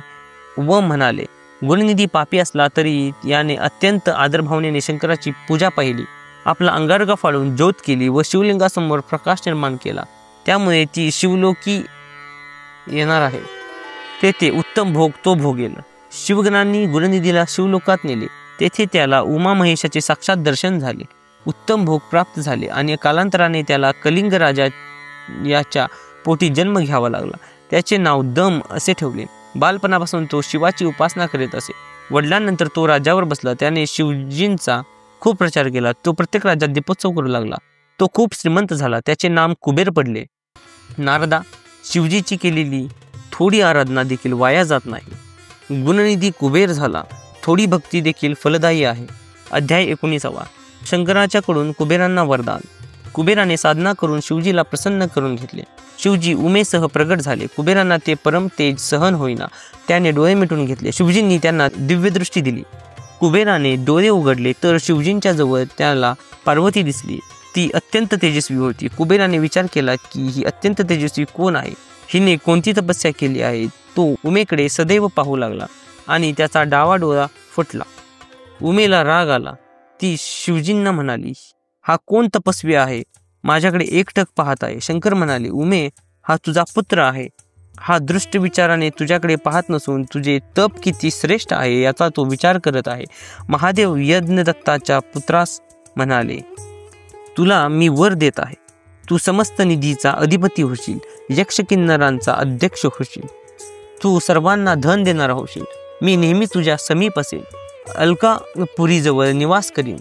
S1: व म्हणाले, गुणनिधी पापी असला तरी याने अत्यंत आदरभावनेने शंकराची पूजा पाहिली. आपला अंगारखा फाडून ज्योत केली व शिवलिंगासमोर प्रकाश निर्माण केला. त्यामुळे ती शिवलोकी येणार आहे. तेथे उत्तम भोग तो भोगेल. शिवगणांनी गुणनिधीला शिवलोकात नेले. तेथे त्याला उमा महेशाचे साक्षात दर्शन झाले. उत्तम भोग प्राप्त झाले आणि कालांतराने त्याला कलिंग राजा याच्या पोटी जन्म घ्यावा लागला. त्याचे नाव दम असे ठेवले. बालपणापासून तो शिवाची उपासना करीत असे. वडिलांनंतर तो राज्यावर बसला. त्याने शिवजींचा खूप प्रचार केला. तो प्रत्येक राज्यात दीपोत्सव करू लागला. तो खूप श्रीमंत झाला. त्याचे नाम कुबेर पडले. नारदा, शिवजीची केलेली थोडी आराधना देखील वाया जात नाही. गुणनिधी कुबेर झाला. थोडी भक्ती देखील फलदायी आहे. अध्याय 19. शंकराच्याकडून कुबेरांना वरदान. कुबेराने साधना करून शिवजीला प्रसन्न करून घेतले. शिवजी उमेसह प्रगट झाले. कुबेरांना ते परम तेज सहन होईना. त्याने डोळे मिटून घेतले. शिवजींनी त्यांना दिव्यदृष्टी दिली. कुबेराने डोळे उघडले तर शिवजींच्या जवळ त्याला पार्वती दिसली. ती अत्यंत तेजस्वी होती. कुबेराने विचार केला की ही अत्यंत तेजस्वी कोण आहे, हिने कोणती तपस्या केली आहे. तो उमेकडे सदैव पाहू लागला आणि त्याचा डावा डोळा फुटला. उमेला राग आला. ती शिवजींना म्हणाली, हा कोण तपस्वी आहे, माझ्याकडे एकटक पाहत आहे. शंकर म्हणाले, उमे, हा तुझा पुत्र आहे. हा दृष्ट विचाराने तुझ्याकडे पाहत नसून तुझे तप किती श्रेष्ठ आहे याचा तो विचार करत आहे. महादेव यज्ञदत्ताच्या पुत्रास म्हणाले, तुला मी वर देत आहे. तू समस्त निधीचा अधिपती होशील. यक्ष किन्नरांचा अध्यक्ष होशील. तू सर्वांना धन देणारा होशील. मी नेहमी तुझ्या समीप असेल. अलकापुरीजवळ निवास करीन.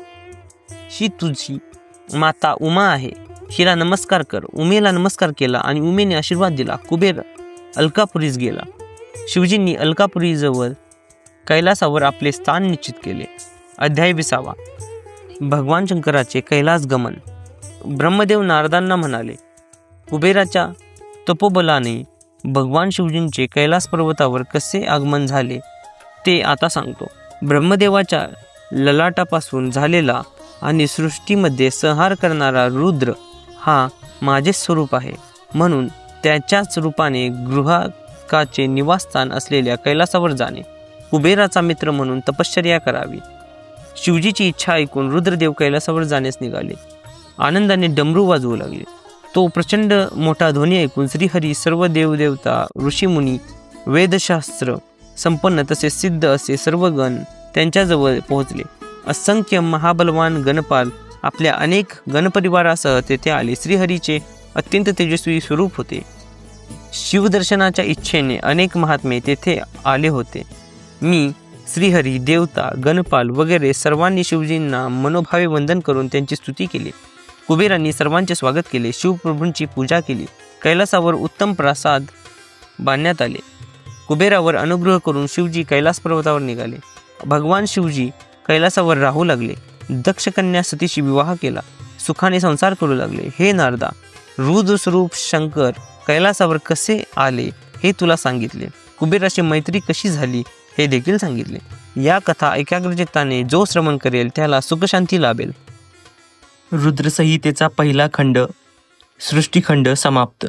S1: ही तुझी माता उमा आहे. हिला नमस्कार कर. उमेला नमस्कार केला आणि उमेने आशीर्वाद दिला. कुबेर अलकापुरीस गेला. शिवजींनी अलकापुरीजवळ कैलासावर आपले स्थान निश्चित केले. अध्याय 20. भगवान शंकराचे कैलास गमन. ब्रह्मदेव नारदांना म्हणाले, कुबेराच्या तपोबलाने भगवान शिवजींचे कैलास पर्वतावर कसे आगमन झाले ते आता सांगतो. ब्रह्मदेवाच्या ललाटापासून झालेला आणि सृष्टीमध्ये संहार करणारा रुद्र हा माझे स्वरूप आहे. म्हणून त्याच्याच रूपाने गृहकाचे निवासस्थान असलेल्या कैलासावर जाणे, कुबेराचा मित्र म्हणून तपश्चर्या करावी. शिवजीची इच्छा ऐकून रुद्रदेव कैलासावर जाण्यास निघाले. आनंदाने डमरू वाजवू लागले. तो प्रचंड मोठा ध्वनी ऐकून श्रीहरी, सर्व देवदेवता, ऋषीमुनी, वेदशास्त्र संपन्न तसेच सिद्ध असे सर्व गण त्यांच्याजवळ पोहोचले. असंख्य महाबलवान गणपाल आपल्या अनेक गणपरिवारासह तेथे आले. श्रीहरीचे अत्यंत तेजस्वी स्वरूप होते. शिवदर्शनाच्या इच्छेने अनेक महात्मे तेथे आले होते. मी, श्रीहरी, देवता, गणपाल वगैरे सर्वांनी शिवजींना मनोभावे वंदन करून त्यांची स्तुती केली. कुबेरांनी सर्वांचे स्वागत केले. शिवप्रभूंची पूजा केली. कैलासावर उत्तम प्रासाद बांधण्यात आले. कुबेरावर अनुग्रह करून शिवजी कैलास पर्वतावर निघाले. भगवान शिवजी कैलासावर राहू लागले. दक्ष कन्या सतीशी विवाह केला. सुखाने संसार करू लागले. हे नारदा, रुद्र स्वरूप शंकर कैलासावर कसे आले हे तुला सांगितले. कुबेराशी मैत्री कशी झाली हे देखील सांगितले. या कथा एकाग्रचित्ताने जो श्रवण करेल त्याला सुखशांती लाभेल. रुद्रसंहितेचा पहिला खंड, सृष्टिखंड समाप्त.